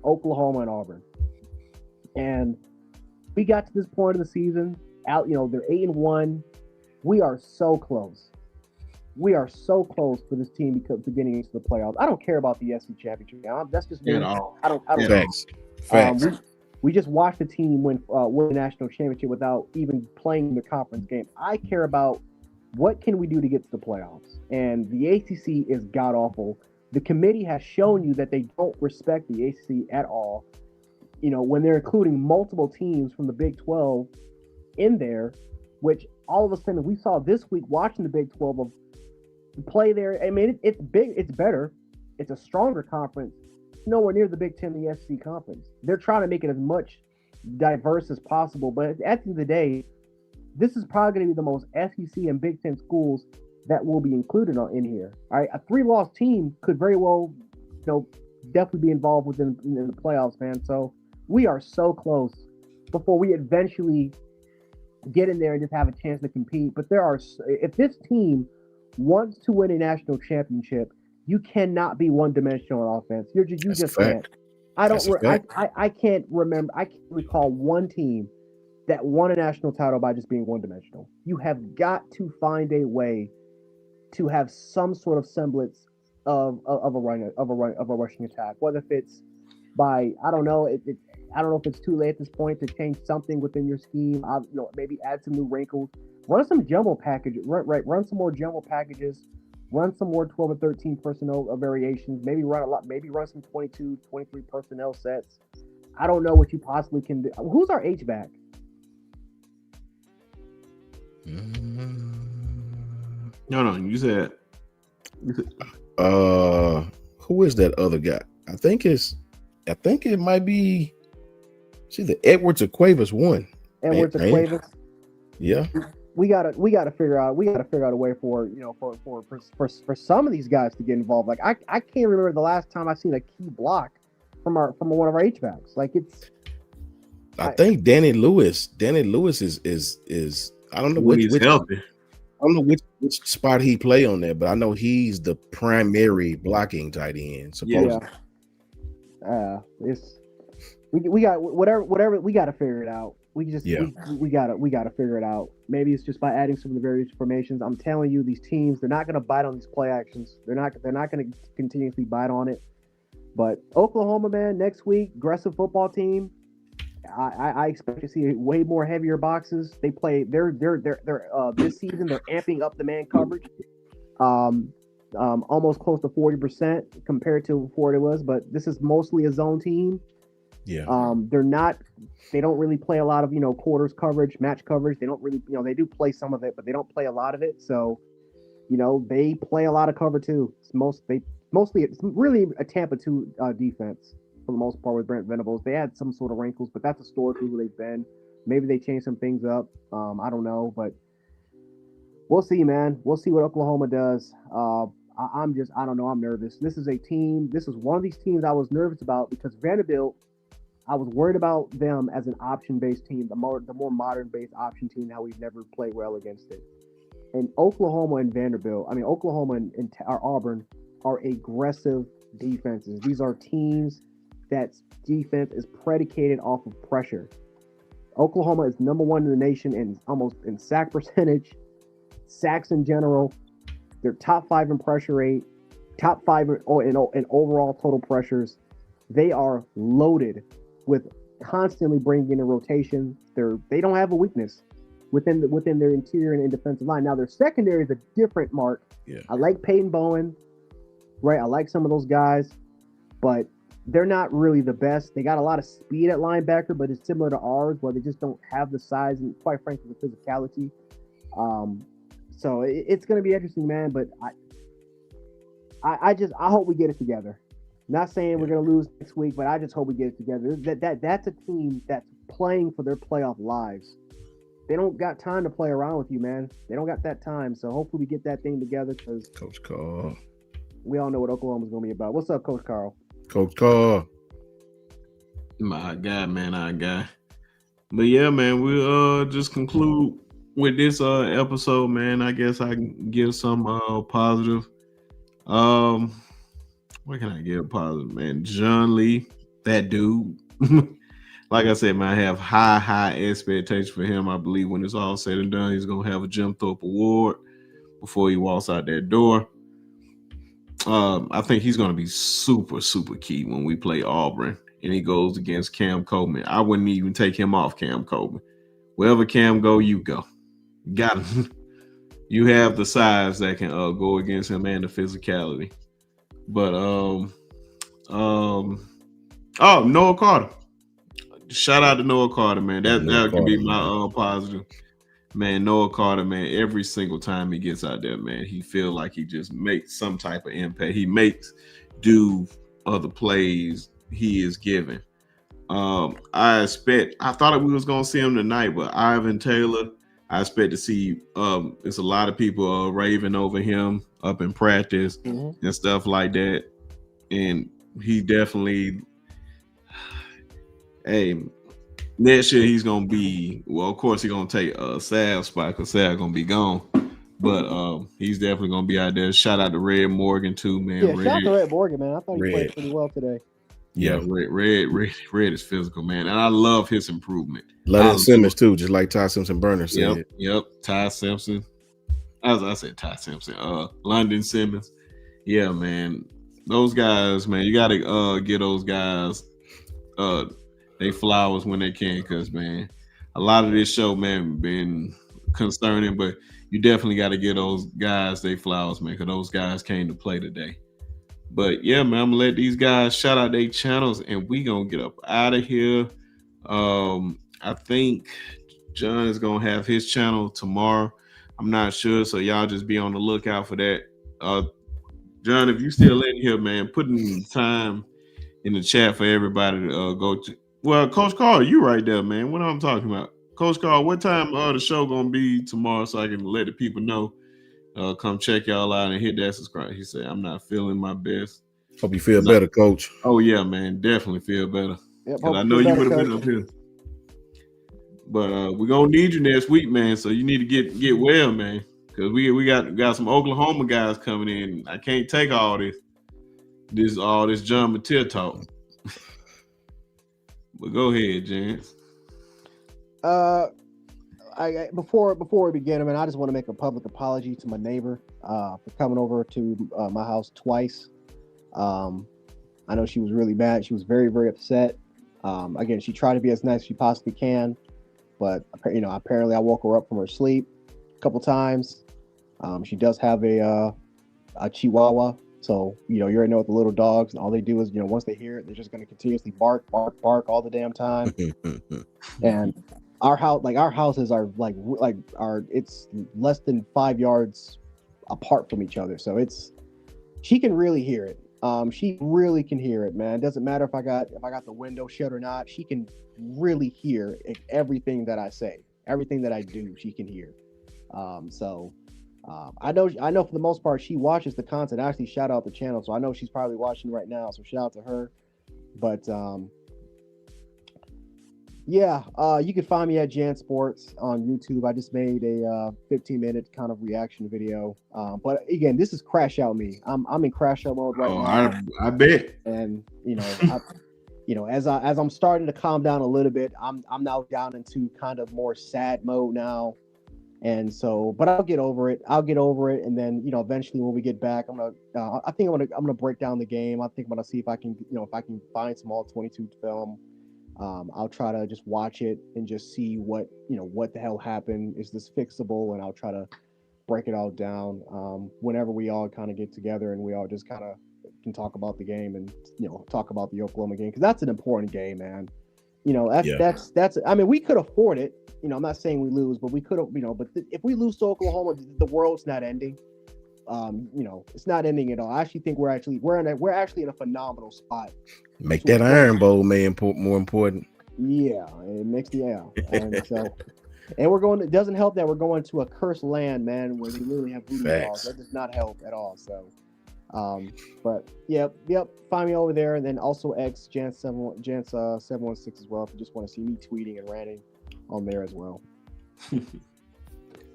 Oklahoma, and Auburn. And We got to this point of the season. Out, they're 8-1. We are so close. We are so close for this team to getting into the playoffs. I don't care about the SC championship. That's just me. I don't. Facts. We just watched the team win the national championship without even playing the conference game. I care about what can we do to get to the playoffs. And the ACC is god awful. The committee has shown you that they don't respect the ACC at all. When they're including multiple teams from the Big 12 in there, which all of a sudden we saw this week watching the Big 12 of play there. I mean, it's big, it's better, it's a stronger conference. It's nowhere near the Big 10, the SEC conference. They're trying to make it as much diverse as possible, but at the end of the day, this is probably going to be the most SEC and Big 10 schools that will be included in here. All right, a 3-loss team could very well, definitely be involved in the playoffs, man. So we are so close before we eventually get in there and just have a chance to compete. But if this team wants to win a national championship, you cannot be one-dimensional on offense. You just can't. I can't remember. I can't recall one team that won a national title by just being one-dimensional. You have got to find a way to have some sort of semblance of a rushing attack, whether if it's by I don't know if it's too late at this point to change something within your scheme. Maybe add some new wrinkles, run some jumbo packages, run some more jumbo packages, run some more 12 or 13 personnel variations. Maybe run some 22, 23 personnel sets. I don't know what you possibly can do. Who's our H-back? No, you said. Who is that other guy? I think it might be. See, the Edwards or Cuevas one. Edwards or Cuevas. Yeah. We gotta figure out a way for some of these guys to get involved. Like I can't remember the last time I seen a key block from one of our H-backs. Like it's. I think Danny Lewis is I don't know which healthy. I don't know which spot he play on there, but I know he's the primary blocking tight end. Supposedly. Yeah. We got whatever we got to figure it out. We got to figure it out. Maybe it's just by adding some of the various formations. I'm telling you, these teams, they're not going to bite on these play actions. They're not going to continuously bite on it. But Oklahoma, man, next week, aggressive football team. I expect to see way more heavier boxes. They're this season they're amping up the man coverage, almost close to 40% compared to before it was. But this is mostly a zone team. Yeah. They don't really play a lot of quarters coverage, match coverage. They don't really they do play some of it, but they don't play a lot of it. So they play a lot of cover too. It's really a Tampa 2 defense. For the most part with Brent Venables. They had some sort of wrinkles, but that's historically who they've been. Maybe they changed some things up. I don't know, but we'll see, man. We'll see what Oklahoma does. I don't know. I'm nervous. This is one of these teams I was nervous about because Vanderbilt, I was worried about them as an option-based team, the more modern-based option team, how we've never played well against it. And Oklahoma and Auburn are aggressive defenses. These are teams that defense is predicated off of pressure. Oklahoma is number 1 in the nation in sack percentage, sacks in general. They're top 5 in pressure rate, top 5 in overall total pressures. They are loaded with constantly bringing in a rotation. They don't have a weakness within their interior and defensive line. Now their secondary is a different mark. Yeah. I like Peyton Bowen, right? I like some of those guys, but they're not really the best. They got a lot of speed at linebacker, but it's similar to ours where they just don't have the size and quite frankly the physicality. So it's going to be interesting, man. But I hope we get it together. Not saying we're going to lose next week, but I just hope we get it together. That's a team that's playing for their playoff lives. They don't got time to play around with you, man. They don't got that time. So hopefully we get that thing together because Coach Karl. We all know what Oklahoma's going to be about. What's up, Coach Karl? Coach Karl. My guy, man, our guy. But yeah, man, we'll just conclude with this episode, man. I guess I can give some positive. What can I give positive, man? John Lee, that dude. like I said, man, I have high expectations for him. I believe when it's all said and done, he's gonna have a Jim Thorpe Award before he walks out that door. I think he's gonna be super key when we play Auburn and he goes against Cam Coleman. I wouldn't even take him off Cam Coleman. Wherever Cam go, you go. Got him. You have the size that can go against him and the physicality. But Noah Carter. Shout out to Noah Carter, man. That can be my positive. Man, Noah Carter, man, every single time he gets out there, man, he feel like he just makes some type of impact. He makes do other plays he is given. I thought we was gonna see him tonight, but Ivan Taylor, I expect to see there's a lot of people raving over him up in practice and stuff like that. And he definitely next year he's gonna be, well, of course he's gonna take Sav's spot because Sav's gonna be gone. But he's definitely gonna be out there. Shout out to Red Morgan too, man. Yeah, shout out to Red Morgan, man. I thought he played pretty well today. Yeah, Red is physical, man, and I love his improvement. London Simmons too, just like Ty Simpson Burner said. Yep. Ty Simpson. As I said, Ty Simpson. London Simmons. Yeah, man. Those guys, man, you gotta get those guys they flowers when they can, because man, a lot of this show, man, been concerning, but you definitely got to get those guys they flowers, man, because those guys came to play today. But yeah, man, I'm gonna let these guys shout out their channels and we gonna get up out of here. I think John is gonna have his channel tomorrow. I'm not sure, so y'all just be on the lookout for that. John, if you still in here, man, putting time in the chat for everybody to go to. Well, Coach Karl, you right there, man. What I'm talking about, Coach Karl. What time the show gonna be tomorrow, so I can let the people know. Come check y'all out and hit that subscribe. He said, "I'm not feeling my best." Hope you feel better, Coach. Oh yeah, man, definitely feel better. Yep, I know you would have been up here. But we're gonna need you next week, man. So you need to get well, man, because we got some Oklahoma guys coming in. I can't take all this John Mateer talk. But go ahead, Jance. Before we begin, I mean, I just want to make a public apology to my neighbor for coming over to my house twice. I know she was really mad. She was very, very upset. Again, she tried to be as nice as she possibly can, but apparently I woke her up from her sleep a couple times. She does have a Chihuahua, so you already know with the little dogs, and all they do is once they hear it, they're just going to continuously bark all the damn time. And our houses are it's less than 5 yards apart from each other, so she can really hear it. She really can hear it, man. It doesn't matter if I got the window shut or not. She can really hear everything that I say, everything that I do. She can hear. I know for the most part she watches the content. I actually shout out the channel, so I know she's probably watching right now. So shout out to her. But you can find me at Jance Sports on YouTube. I just made a 15-minute kind of reaction video. But again, this is crash out me. I'm in crash out mode right now. I bet. And as I'm starting to calm down a little bit, I'm now down into kind of more sad mode now. And so, but I'll get over it. And then, eventually when we get back, I'm gonna break down the game. I think I'm gonna see if I can find some all 22 film. I'll try to just watch it and just see what the hell happened. Is this fixable? And I'll try to break it all down whenever we all kind of get together and we all just kind of can talk about the game and talk about the Oklahoma game, because that's an important game, man. That's I mean, we could afford it. I'm not saying we lose, but we could have, but if we lose to Oklahoma, the world's not ending. It's not ending at all. I actually think we're actually in a phenomenal spot. Make that Iron Bowl, man, more important. Yeah, it makes and so, and we're going. It doesn't help that we're going to a cursed land, man, where we literally have voodoo dolls. That does not help at all. So, but yep. Find me over there, and then also X Jance 716 as well. If you just want to see me tweeting and ranting on there as well.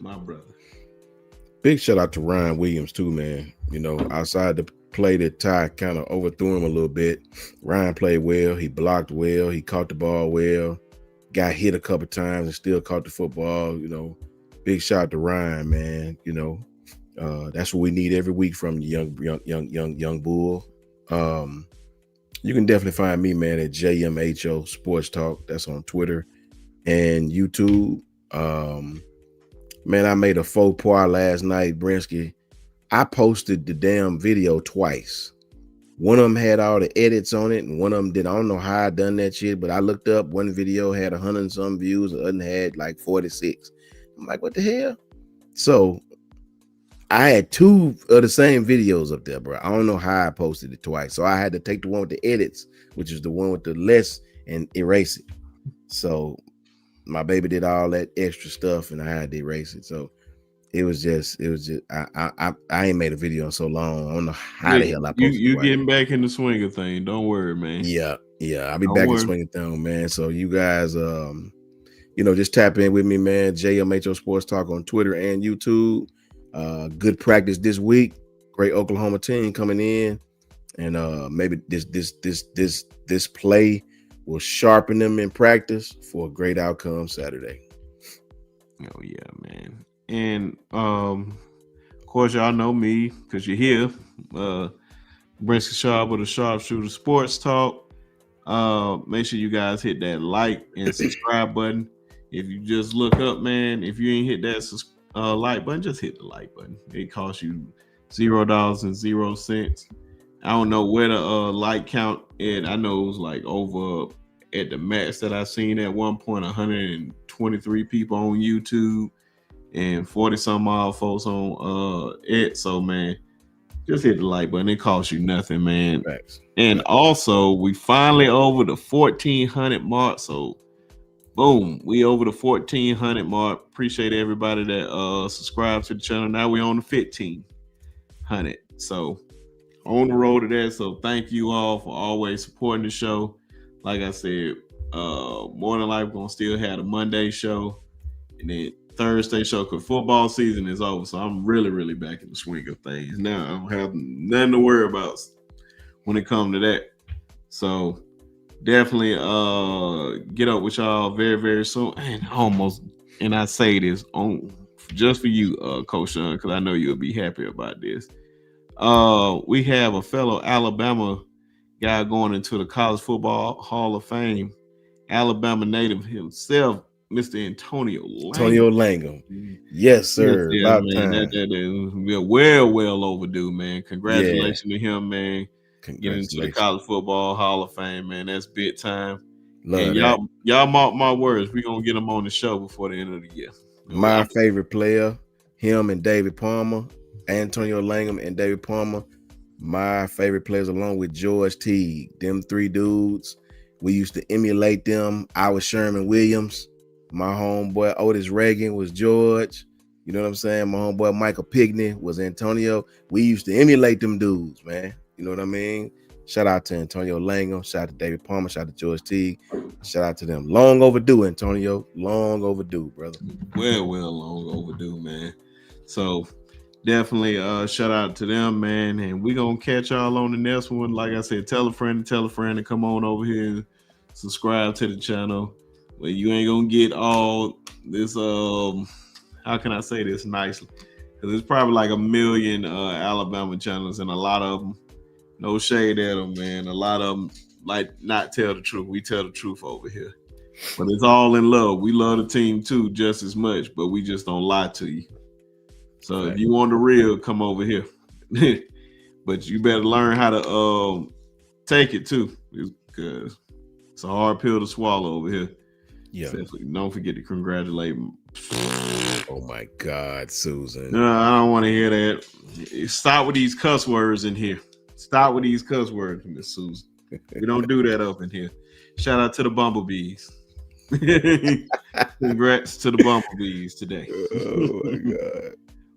My brother. Big shout out to Ryan Williams too, man. Outside play that Ty kind of overthrew him a little bit. Ryan played well. He blocked well. He caught the ball well. Got hit a couple times and still caught the football. Big shout to Ryan, man. That's what we need every week from the young bull. You can definitely find me, man, at JMHO Sports Talk. That's on Twitter and YouTube. Man, I made a faux pas last night, Brinsky. I posted the damn video twice. One of them had all the edits on it, and one of them did. I don't know how I done that shit, but I looked up. One video had 100 and some views, the other had like 46. I'm like, what the hell? So I had two of the same videos up there, bro. I don't know how I posted it twice. So I had to take the one with the edits, which is the one with the less, and erase it. So my baby did all that extra stuff, and I had to erase it. So it was just I ain't made a video in so long. I don't know how the hell I posted you getting back in the swing of thing. Don't worry, man. Yeah. I'll be back in the swing of thing, man. So you guys just tap in with me, man. JMHO Sports Talk on Twitter and YouTube. Good practice this week. Great Oklahoma team coming in. And maybe this play will sharpen them in practice for a great outcome Saturday. Oh yeah, man. And of course, y'all know me because you're here. Brinsky Sharp with the Sharpshooter Sports Talk. Make sure you guys hit that like and subscribe button. If you just look up, man, if you ain't hit that like button, just hit the like button. It costs you $0.00. I don't know where the like count is. I know it was like over at the max that I seen at one point, 123 people on YouTube and 40 some odd folks on it. So man, just hit the like button. It costs you nothing, man. Thanks. And also we finally over the 1,400 mark. So boom, we over the 1,400 mark. Appreciate everybody that subscribes to the channel. Now we on the 1,500. So on the road to that. So thank you all for always supporting the show. Like I said, more than likely gonna still have a Monday show and then Thursday show because football season is over. So I'm really, really back in the swing of things. Now I don't have nothing to worry about when it comes to that. So definitely get up with y'all very, very soon. And I say this just for you, Coach Shawn, because I know you'll be happy about this. We have a fellow Alabama guy going into the College Football Hall of Fame, Alabama native himself, Mr. Antonio Langham. Yes, sir. Yeah, about man, time. that is well overdue, man. Congratulations to him, man. Getting into the College Football Hall of Fame, man. That's big time. Love and y'all mark my words, we're gonna get him on the show before the end of the year. My favorite player, him and David Palmer, Antonio Langham and David Palmer. My favorite players, along with George Teague. Them three dudes, we used to emulate them. I was Sherman Williams. My homeboy Otis Reagan was George. You know what I'm saying? My homeboy Michael Pigney was Antonio. We used to emulate them dudes, man. You know what I mean? Shout out to Antonio Langham. Shout out to David Palmer. Shout out to George Teague. Shout out to them. Long overdue, Antonio. Long overdue, brother. Well, long overdue, man. So definitely shout out to them, man. And we're going to catch y'all on the next one. Like I said, tell a friend to come on over here and subscribe to the channel. Well, you ain't going to get all this, how can I say this nicely? Because there's probably like 1 million Alabama channels, and a lot of them, no shade at them, man. A lot of them like not tell the truth. We tell the truth over here. But it's all in love. We love the team too just as much, but we just don't lie to you. So if you want the real, come over here. But you better learn how to take it too, because it's a hard pill to swallow over here. Yeah. So don't forget to congratulate me. Oh my God, Susan. No, I don't want to hear that. Stop with these cuss words in here. Stop with these cuss words, Miss Susan. We don't do that up in here. Shout out to the Bumblebees. Congrats to the Bumblebees today. Oh my God.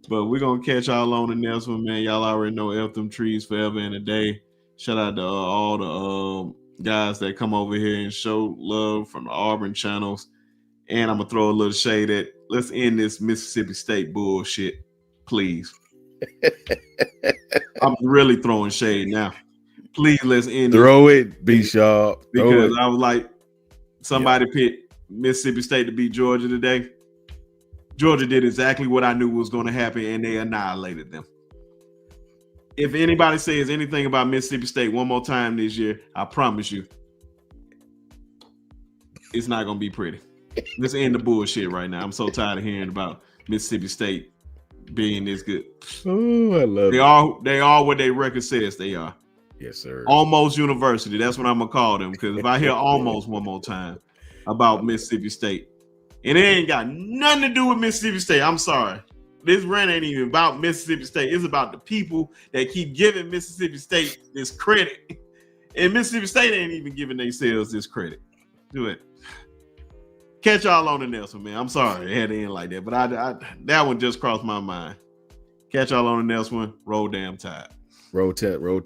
But we're going to catch y'all on the next one, man. Y'all already know F them trees forever and a day. Shout out to all the guys that come over here and show love from the Auburn channels. And I'm going to throw a little shade at, let's end this Mississippi State bullshit, please. I'm really throwing shade now. Please let's end Throw it, be sharp. because I was like, somebody picked Mississippi State to beat Georgia today. Georgia did exactly what I knew was going to happen, and they annihilated them. If anybody says anything about Mississippi State one more time this year, I promise you, it's not going to be pretty. Let's end the bullshit right now. I'm so tired of hearing about Mississippi State being this good. Oh, I love it. They are what their record says they are. Yes, sir. Almost University. That's what I'm gonna call them. Because if I hear almost one more time about Mississippi State, and it ain't got nothing to do with Mississippi State. I'm sorry. This rant ain't even about Mississippi State. It's about the people that keep giving Mississippi State this credit. And Mississippi State ain't even giving themselves this credit. Do it. Catch y'all on the next one, man. I'm sorry it had to end like that, but I that one just crossed my mind. Catch y'all on the next one. Roll damn tide. Roll